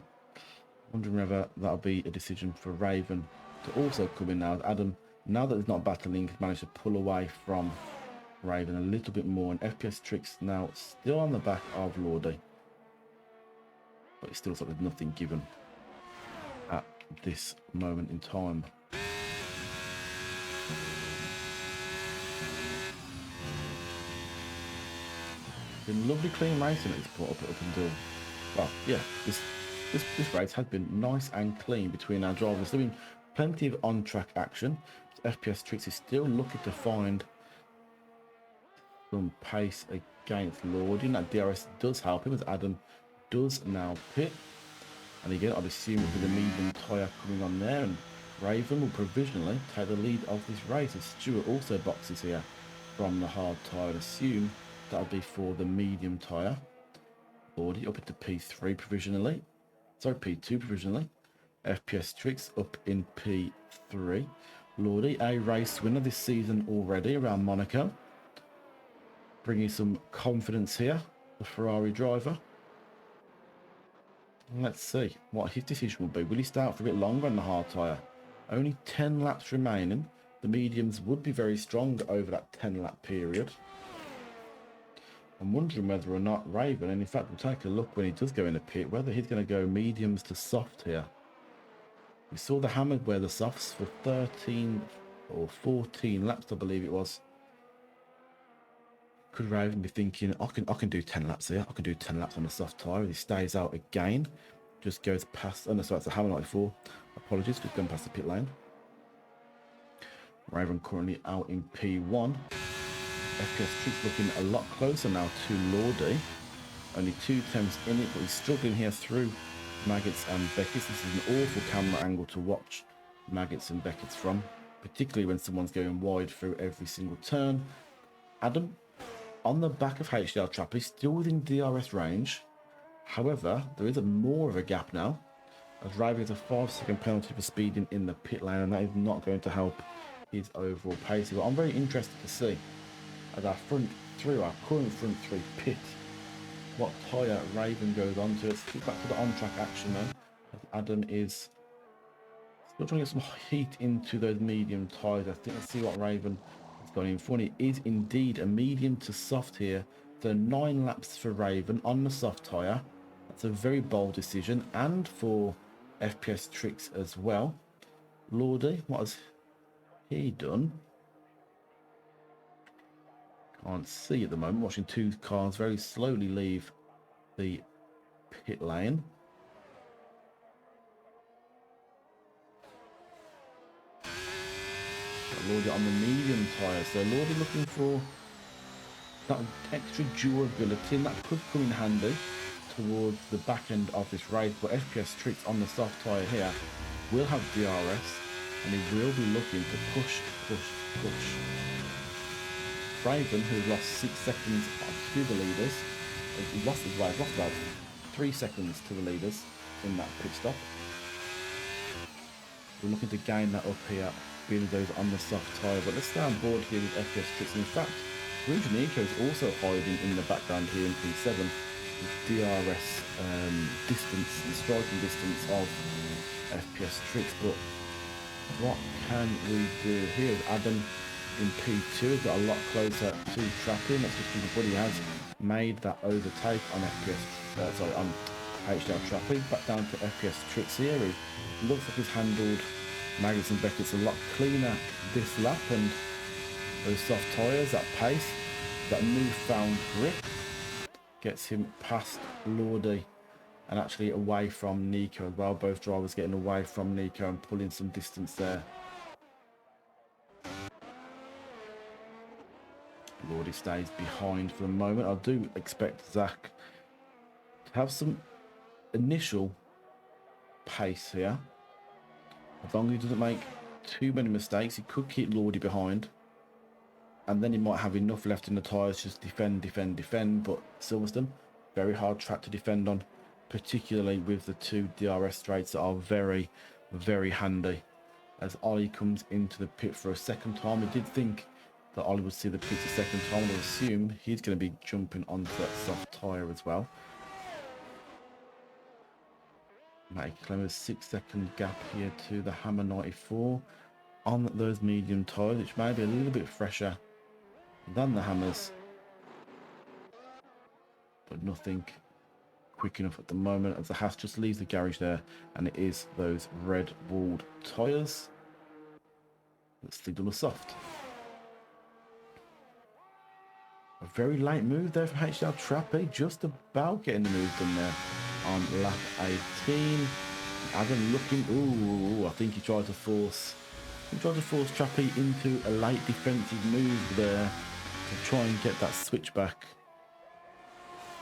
Wondering whether that'll be a decision for Raven to also come in now. Adam, now that he's not battling, has managed to pull away from Raven a little bit more. And FPS Tricks now still on the back of Lordy. But it's still sort of nothing given at this moment in time. Been lovely clean racing at this point up until, well, yeah, this race has been nice and clean between our drivers. There's been plenty of on-track action. FPS Tricks is still looking to find some pace against Lordy. That DRS does help him as Adam does now pit. And again, I'd assume with the medium tyre coming on there, and Raven will provisionally take the lead of this race. As Stuart also boxes here from the hard tyre. I'd assume that'll be for the medium tyre. Lordy up into P3 provisionally. Sorry, P2 provisionally. FPS Tricks up in P3. Lordy, a race winner this season already around Monaco. Bringing some confidence here, the Ferrari driver. Let's see what his decision will be. Will he start for a bit longer on the hard tyre? Only 10 laps remaining. The mediums would be very strong over that 10-lap period. I'm wondering whether or not Raven, and in fact we'll take a look when he does go in the pit, whether he's going to go mediums to soft here. We saw the Hammer wear the softs for 13 or 14 laps, I believe it was. Could Raven be thinking, I can do 10 laps here, I can do 10 laps on the soft tyre. He stays out again, just goes past, oh no, sorry, that's the Hammer 94. Apologies, just going past the pit lane. Raven currently out in P1. FPS Tricks looking a lot closer now to Lordy. Only 2 attempts in it, but he's struggling here through Maggots and Beckett's. This is an awful camera angle to watch Maggots and Beckett's from, particularly when someone's going wide through every single turn. Adam, on the back of HDR Trap, he's still within DRS range. However, there is more of a gap now, as Raven has a 5-second penalty for speeding in the pit lane, and that is not going to help his overall pace. But I'm very interested to see, as our current front three pit, what tyre Raven goes on to. Let's get back to the on-track action now. Adam is still trying to get some heat into those medium tyres. I think, let's see what Raven has got in front. It is indeed a medium to soft here. So 9 laps for Raven on the soft tyre. That's a very bold decision, and for FPS Tricks as well. Lordy, what has he done? Can't see at the moment. Watching 2 cars very slowly leave the pit lane. Lordy on the medium tyre. So Lordy looking for that extra durability, and that could come in handy towards the back end of this race. But FPS Tricks on the soft tyre here will have DRS, and he will be looking to push. Raven, who lost 6 seconds to the leaders, he lost about 3 seconds to the leaders in that pit stop. We're looking to gain that up here, being those on the soft tyre. But let's stay on board here with FPS Tricks. In fact, Rouge Nico is also hiding in the background here in P7 with DRS distance and striking distance of FPS Tricks. But what can we do here? Adam in P2 has got a lot closer to trapping. That's because Buddy has made that overtake on on HDR Trapping. Back down to FPS Tricks here. He looks like he's handled Maggots and Beckett's a lot cleaner this lap, and those soft tyres, that pace, that newfound grip gets him past Lordy and actually away from Nico as well. Both drivers getting away from Nico and pulling some distance there. Lordy stays behind for the moment. I do expect Zach to have some initial pace here. As long as he doesn't make too many mistakes, he could keep Lordy behind. And then he might have enough left in the tyres, just defend. But Silverstone, very hard track to defend on, particularly with the 2 DRS straights that are very, very handy. As Ollie comes into the pit for a second time, I did think that Ollie would see the pit a second time. I assume he's going to be jumping onto that soft tyre as well. Matty Clemmer's 6-second gap here to the Hammer 94 on those medium tyres, which may be a little bit fresher than the Hammers, but nothing quick enough at the moment, as the Haas just leaves the garage there, and it is those red walled tyres that stick on the soft. A very late move there from HDL Trappe, just about getting the move done there on lap 18. Adam looking, ooh, I think he tried to force Trappe into a late defensive move there to try and get that switch back.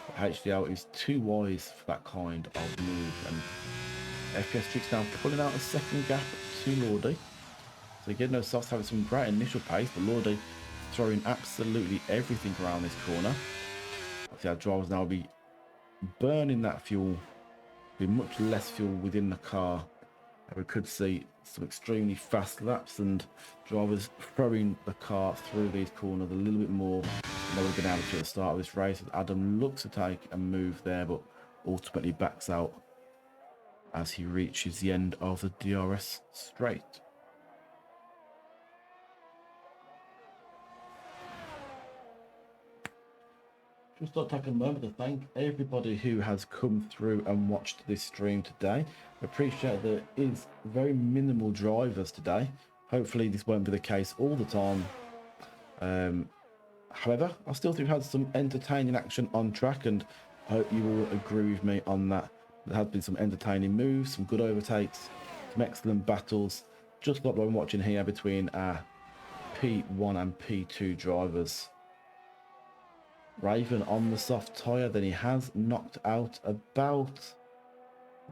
But HDL is too wise for that kind of move, and FPS Tricks now pulling out a second gap to Lordy. So again, no softs having some great initial pace, but Lordy throwing absolutely everything around this corner. Obviously our drivers now will be burning that fuel, be much less fuel within the car, and we could see some extremely fast laps and drivers throwing the car through these corners a little bit more than they would have been able to at the start of this race. Adam looks to take a move there, but ultimately backs out as he reaches the end of the DRS straight. Just thought I'd take a moment to thank everybody who has come through and watched this stream today. I appreciate that it is very minimal drivers today. Hopefully this won't be the case all the time. However, I still think we've had some entertaining action on track, and I hope you all agree with me on that. There has been some entertaining moves, some good overtakes, some excellent battles, just like what I'm watching here between our P1 and P2 drivers. Raven on the soft tyre, then he has knocked out about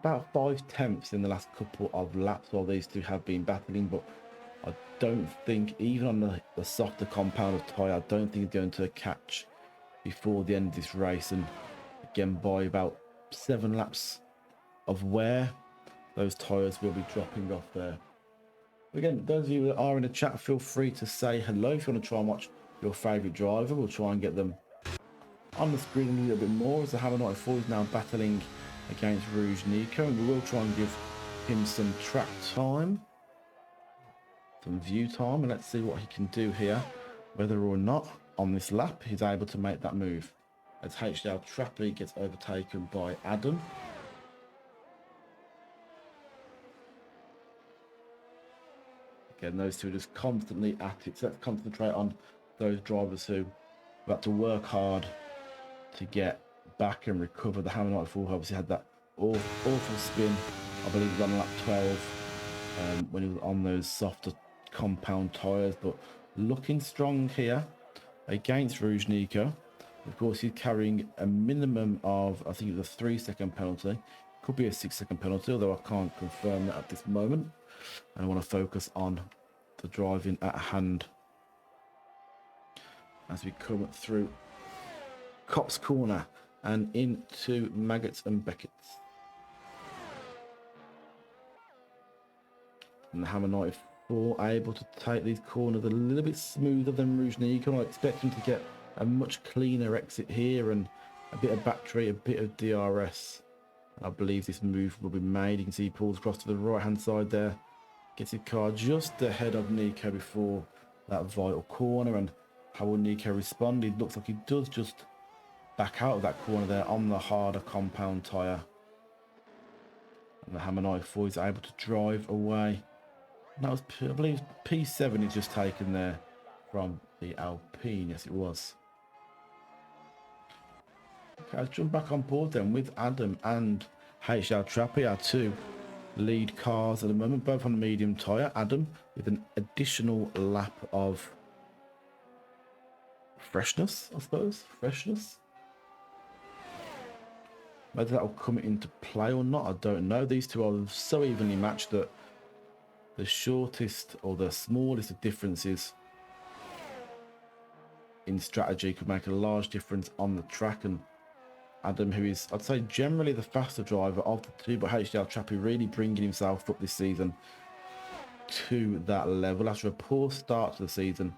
5/10 in the last couple of laps while these two have been battling, but I don't think, even on the softer compound of tyre, I don't think he's going to catch before the end of this race. And again, by about 7 laps of wear, those tyres will be dropping off there. Again, those of you that are in the chat, feel free to say hello if you want to try and watch your favourite driver. We'll try and get them on the screen a little bit more, as the Hammer 94 is now battling against Rouge Nico, and we will try and give him some track time, some view time, and let's see what he can do here, whether or not on this lap he's able to make that move, as HDL Trappe gets overtaken by Adam. Again, those two are just constantly at it, so let's concentrate on those drivers who have had to work hard to get back and recover. The Hammer 94 obviously had that awful spin, I believe it was on lap 12, when he was on those softer compound tyres, but looking strong here against Rouge Nico. Of course, he's carrying a minimum of, I think it was a 3-second penalty, could be a 6-second penalty, although I can't confirm that at this moment, and I want to focus on the driving at hand as we come through Copse Corner and into Maggots and Beckett's. And the Hammer 94 able to take these corners a little bit smoother than Rouge Nico. I expect him to get a much cleaner exit here and a bit of battery, a bit of DRS. I believe this move will be made. You can see he pulls across to the right hand side there, gets his car just ahead of Nico before that vital corner. And how will Nico respond? It looks like he does just back out of that corner there on the harder compound tyre, and the Hammer 94 is able to drive away. And that was, I believe, P7 he's just taken there from the Alpine. Yes, it was. Okay, let's jump back on board then with Adam and HDL Trappe, our two lead cars at the moment, both on the medium tyre. Adam with an additional lap of freshness, I suppose. Freshness. Whether that will come into play or not, I don't know. These two are so evenly matched that the shortest or the smallest of differences in strategy could make a large difference on the track. And Adam, who is, I'd say, generally the faster driver of the two, but HDL Trappe really bringing himself up this season to that level after a poor start to the season.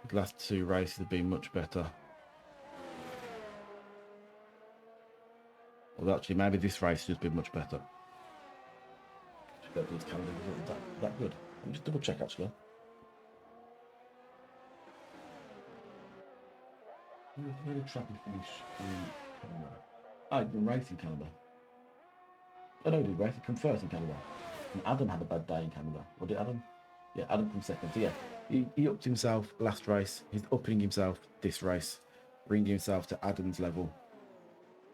The last 2 races have been much better. Well, actually, maybe this race has just been much better. These calendars weren't that good. Let me just double check actually. Where did Trappy finish in Canada? Oh, he did race in Canada. Oh no, he did race. He come first in Canada. And Adam had a bad day in Canada. Or did Adam? Yeah, Adam come second. So yeah, he upped himself last race. He's upping himself this race, bringing himself to Adam's level,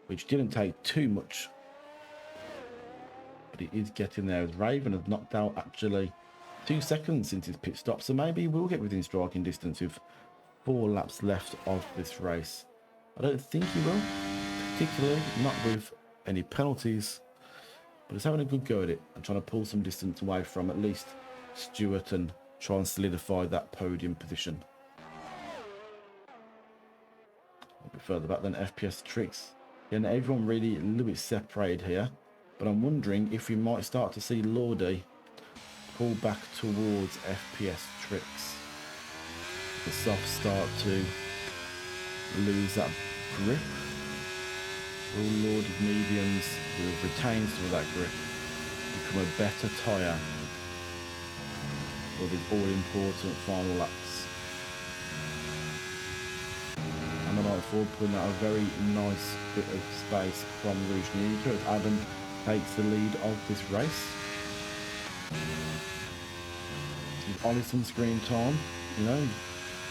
which didn't take too much. But he is getting there, as Raven has knocked out actually 2 seconds since his pit stop, so maybe he will get within striking distance with 4 laps left of this race. I don't think he will, particularly not with any penalties, but he's having a good go at it and trying to pull some distance away from at least Stewart and try and solidify that podium position. A bit further back than FPS Tricks. Yeah, and everyone really a little bit separated here. But I'm wondering if we might start to see Lordy pull back towards FPS Tricks. The soft start to lose that grip. Will Lordy's mediums, who have retained some of that grip, become a better tyre for these all-important final laps? And I'm forward putting out a very nice bit of space from Rouge Nika as Adam takes the lead of this race. He's on his some screen time, you know,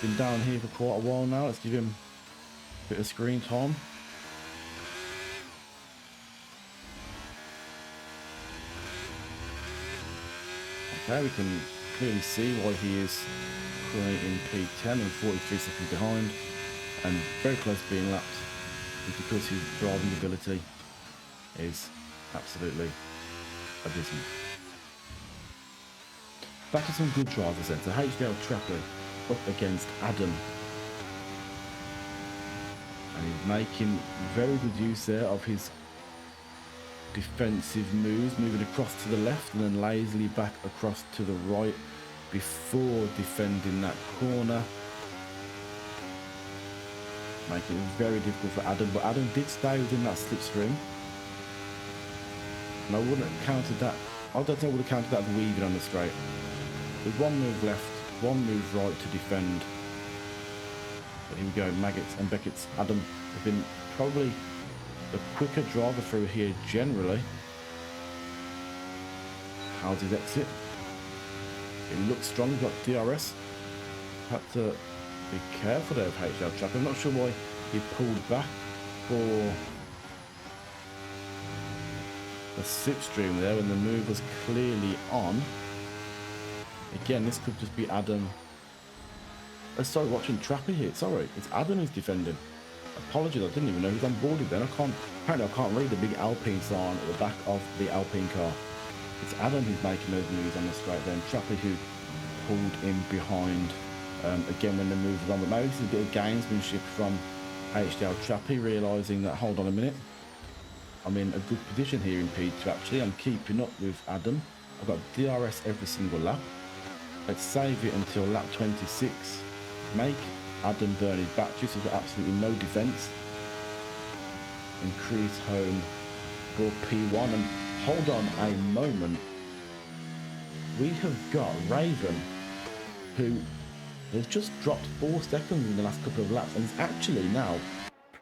been down here for quite a while now. Let's give him a bit of screen time. Okay, we can clearly see why he is currently in P10 and 43 seconds behind and very close to being lapped. It's because his driving ability is absolutely abysmal. Back to some good drivers then. So HDL Trappy up against Adam. And he's making very good use there of his defensive moves, moving across to the left and then lazily back across to the right before defending that corner. Making it very difficult for Adam, but Adam did stay within that slipstream. And I wouldn't have counted that. I don't think I would have counted that as weaving on the straight. With one move left, one move right to defend. But here we go, Maggots and Beckett's. Adam has been probably the quicker driver through here generally. How's his exit? It looks strong, he's got DRS. Had to be careful there of HDL Trappy. I'm not sure why he pulled back for the slipstream there when the move was clearly on. Again, this could just be Adam. Sorry, watching Trappy here. Sorry, it's Adam who's defending. Apologies, I didn't even know who's on boarded then. Apparently I can't read the big Alpine sign at the back of the Alpine car. It's Adam who's making those moves on the straight then. Trappy who pulled in behind again when the move was on. But maybe this is a bit of gamesmanship from HDL Trappy, realising that, hold on a minute, I'm in a good position here in P2 actually. I'm keeping up with Adam. I've got DRS every single lap. Let's save it until lap 26. Make Adam burn his battery so he's got absolutely no defence. Increase home for P1. And hold on a moment. We have got Raven, who has just dropped 4 seconds in the last couple of laps and is actually now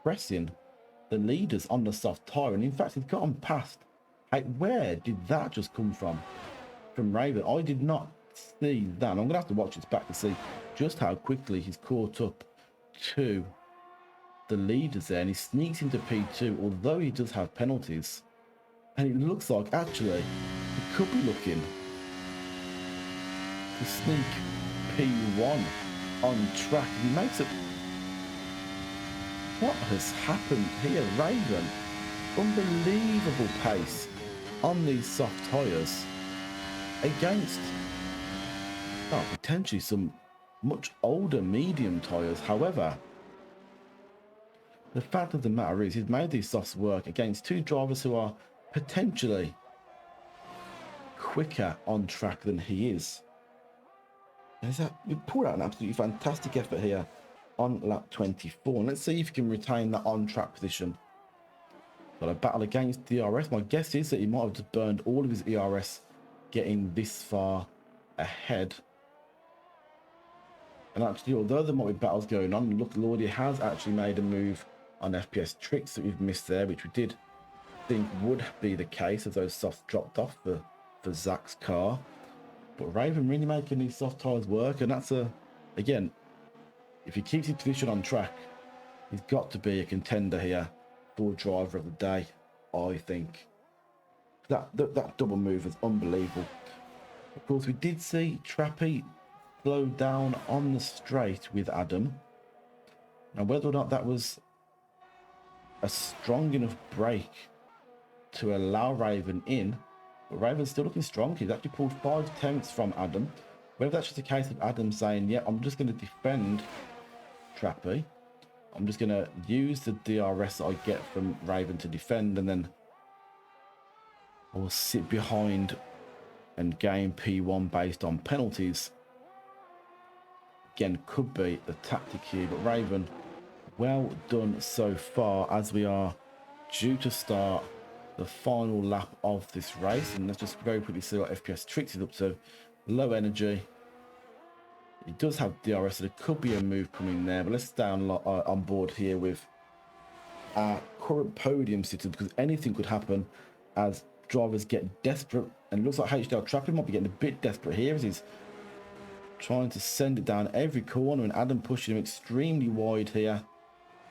pressing the leaders on the soft tyre. And in fact, he's gotten past. Hey, where did that just come from? From Raven? I did not see that. I'm going to have to watch this back to see just how quickly he's caught up to the leaders there. And he sneaks into P2, although he does have penalties. And it looks like, actually, he could be looking to sneak P1 on track. He makes it. What has happened here? Raven, unbelievable pace on these soft tyres against potentially some much older medium tyres. However, the fact of the matter is he's made these softs work against 2 drivers who are potentially quicker on track than he is. We pulled out an absolutely fantastic effort here on lap 24. And let's see if he can retain that on-track position. So Got a battle against DRS. My guess is that he might have just burned all of his ERS getting this far ahead. And actually, although there might be battles going on, look, Lordy has actually made a move on FPS tricks that we've missed there, which we did think would be the case as those softs dropped off for Zach's car. But Raven really making these soft tyres work, and that's again, if he keeps his position on track, he's got to be a contender here for driver of the day, I think. That double move was unbelievable. Of course, we did see Trappy slow down on the straight with Adam. Now, whether or not that was a strong enough brake to allow Raven in, but Raven's still looking strong. He's actually pulled 5/10 from Adam. Whether that's just a case of Adam saying, yeah, I'm just going to defend Trappy. I'm just going to use the DRS that I get from Raven to defend, and then I will sit behind and gain P1 based on penalties. Again, could be the tactic here, but Raven, well done so far as we are due to start the final lap of this race. And let's just very quickly see what FPS Tricks is up to. Low energy. He does have DRS, so there could be a move coming there, but let's stay on board here with our current podium sitters, because anything could happen as drivers get desperate. And it looks like HDL Trappy might be getting a bit desperate here as he's trying to send it down every corner, and Adam pushing him extremely wide here.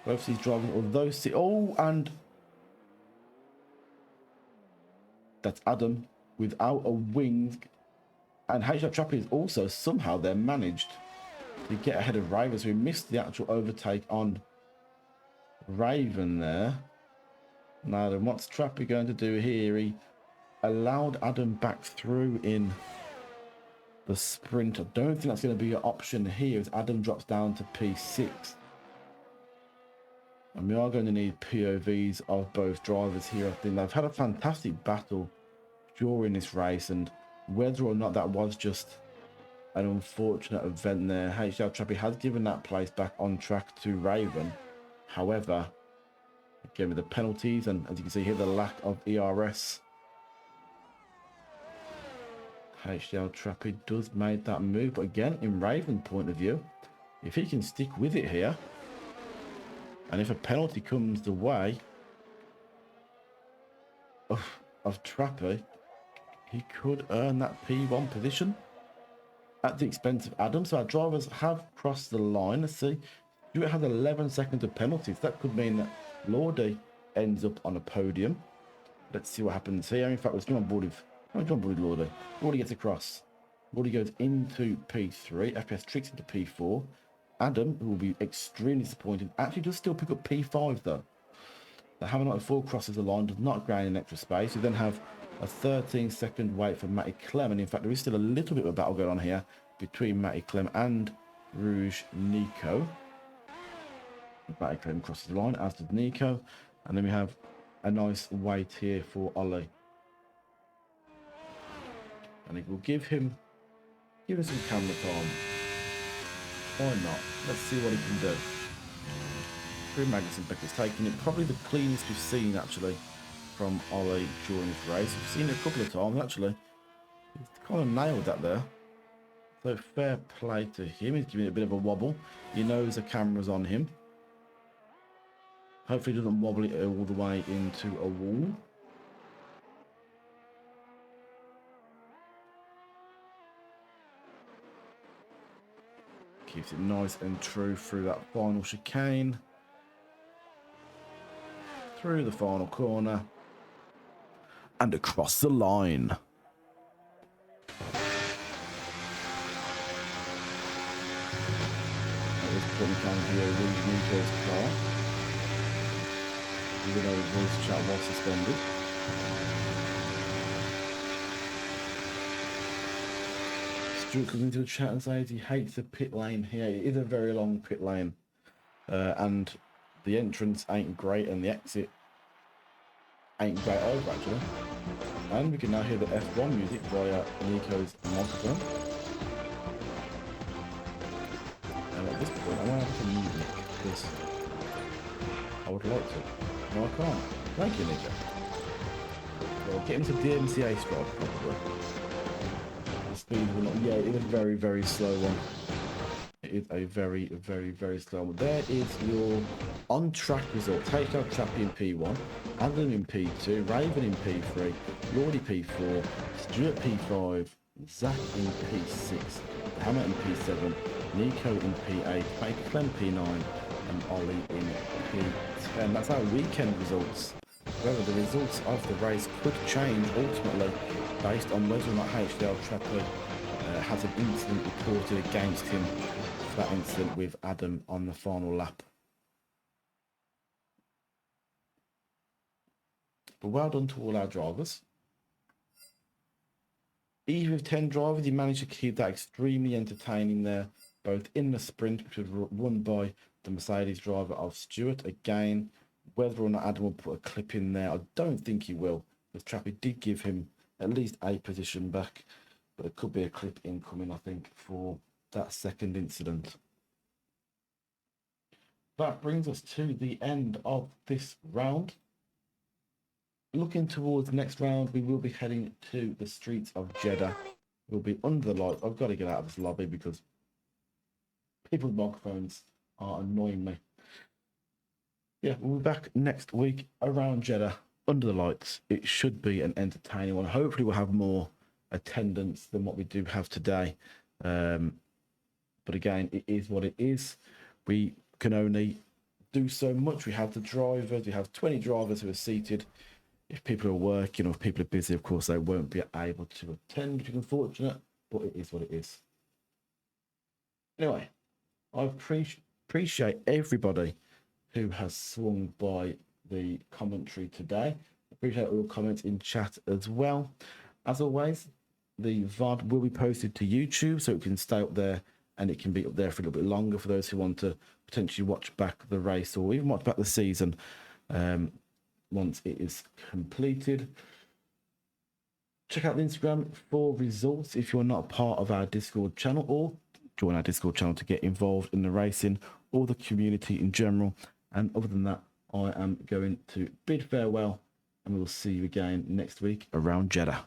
Both of these drivers, although and that's Adam without a wing. And HDL Trappy is also somehow there managed to get ahead of Raven, so we missed the actual overtake on Raven there. Now then, what's Trappy going to do here? He allowed Adam back through in the sprint. I don't think that's going to be an option here as Adam drops down to P6. And we are going to need POVs of both drivers here. I think they've had a fantastic battle during this race, and whether or not that was just an unfortunate event there, HDL Trappy has given that place back on track to Raven. However, again with the penalties, and as you can see here, the lack of ERS, HDL Trappy does make that move. But again, in Raven's point of view, if he can stick with it here, and if a penalty comes the way of Trappy, he could earn that P1 position at the expense of Adam. So our drivers have crossed the line. Let's see. Stuart has 11 seconds of penalties. That could mean that Lordy ends up on a podium. Let's see what happens here. In fact, let's come on board with Lordy. Lordy gets across. Lordy goes into P3. FPS Tricks into P4. Adam, who will be extremely disappointed, actually does still pick up P5 though. The Hammer 94 crosses the line, does not gain an extra space. You then have a 13-second wait for Matty Clem, and in fact there is still a little bit of a battle going on here between Matty Clem and Rouge Nico. Matty Clem crosses the line, as does Nico, and then we have a nice wait here for Ollie. And it will give him some camera time. Why not? Let's see what he can do. Drew Magnussen Beckett's taking it, probably the cleanest we've seen actually from Ollie during this race. We've seen it a couple of times actually. He's kind of nailed that there. So fair play to him. He's giving it a bit of a wobble. He knows the camera's on him. Hopefully he doesn't wobble it all the way into a wall. Keeps it nice and true through that final chicane. Through the final corner. And across the line. At this point we can hear Rouge Nico's car. Even though his voice chat was suspended. Stuart comes into the chat and says he hates the pit lane here. It is a very long pit lane. And the entrance ain't great and the exit ain't great either actually. And we can now hear the F1 music via Nico's microphone. And at this point I want to have some music because I would like to. No, I can't. Thank you, Ninja. Well, get into DMCA Squad, probably. The speed will not... Yeah, it is a very, very slow one. It is a very, very, very slow one. There is your on-track result. HL Chappie in P1, Adam in P2, Raven in P3, Lordy P4, Stuart P5, Zach in P6, Hammer in P7, Nico in P8, Baker Clem P9, and Ollie in P10. That's our weekend results. However, the results of the race could change ultimately based on whether or not HDL Chappie has an incident reported against him for that incident with Adam on the final lap. But well done to all our drivers. Even with 10 drivers, he managed to keep that extremely entertaining there, both in the sprint, which was won by the Mercedes driver of Stewart. Again, whether or not Adam will put a clip in there, I don't think he will, because Trappy did give him at least a position back, but it could be a clip incoming, I think, for that second incident. That brings us to the end of this round. Looking towards the next round, we will be heading to the streets of Jeddah. We'll be under the lights. I've got to get out of this lobby because people with microphones are annoying me. Yeah, we'll be back next week around Jeddah, under the lights. It should be an entertaining one. Hopefully we'll have more attendance than what we do have today. But again, it is what it is. We can only do so much. We have the drivers. We have 20 drivers who are seated. If people are working or if people are busy, of course, they won't be able to attend, which is unfortunate, but it is what it is. Anyway, I appreciate everybody who has swung by the commentary today. Appreciate all your comments in chat as well. As always, the VOD will be posted to YouTube, so it can stay up there and it can be up there for a little bit longer for those who want to potentially watch back the race or even watch back the season once it is completed. Check out the Instagram for results if you're not part of our Discord channel, or join our Discord channel to get involved in the racing or the community in general. And other than that, I am going to bid farewell and we will see you again next week around Jeddah.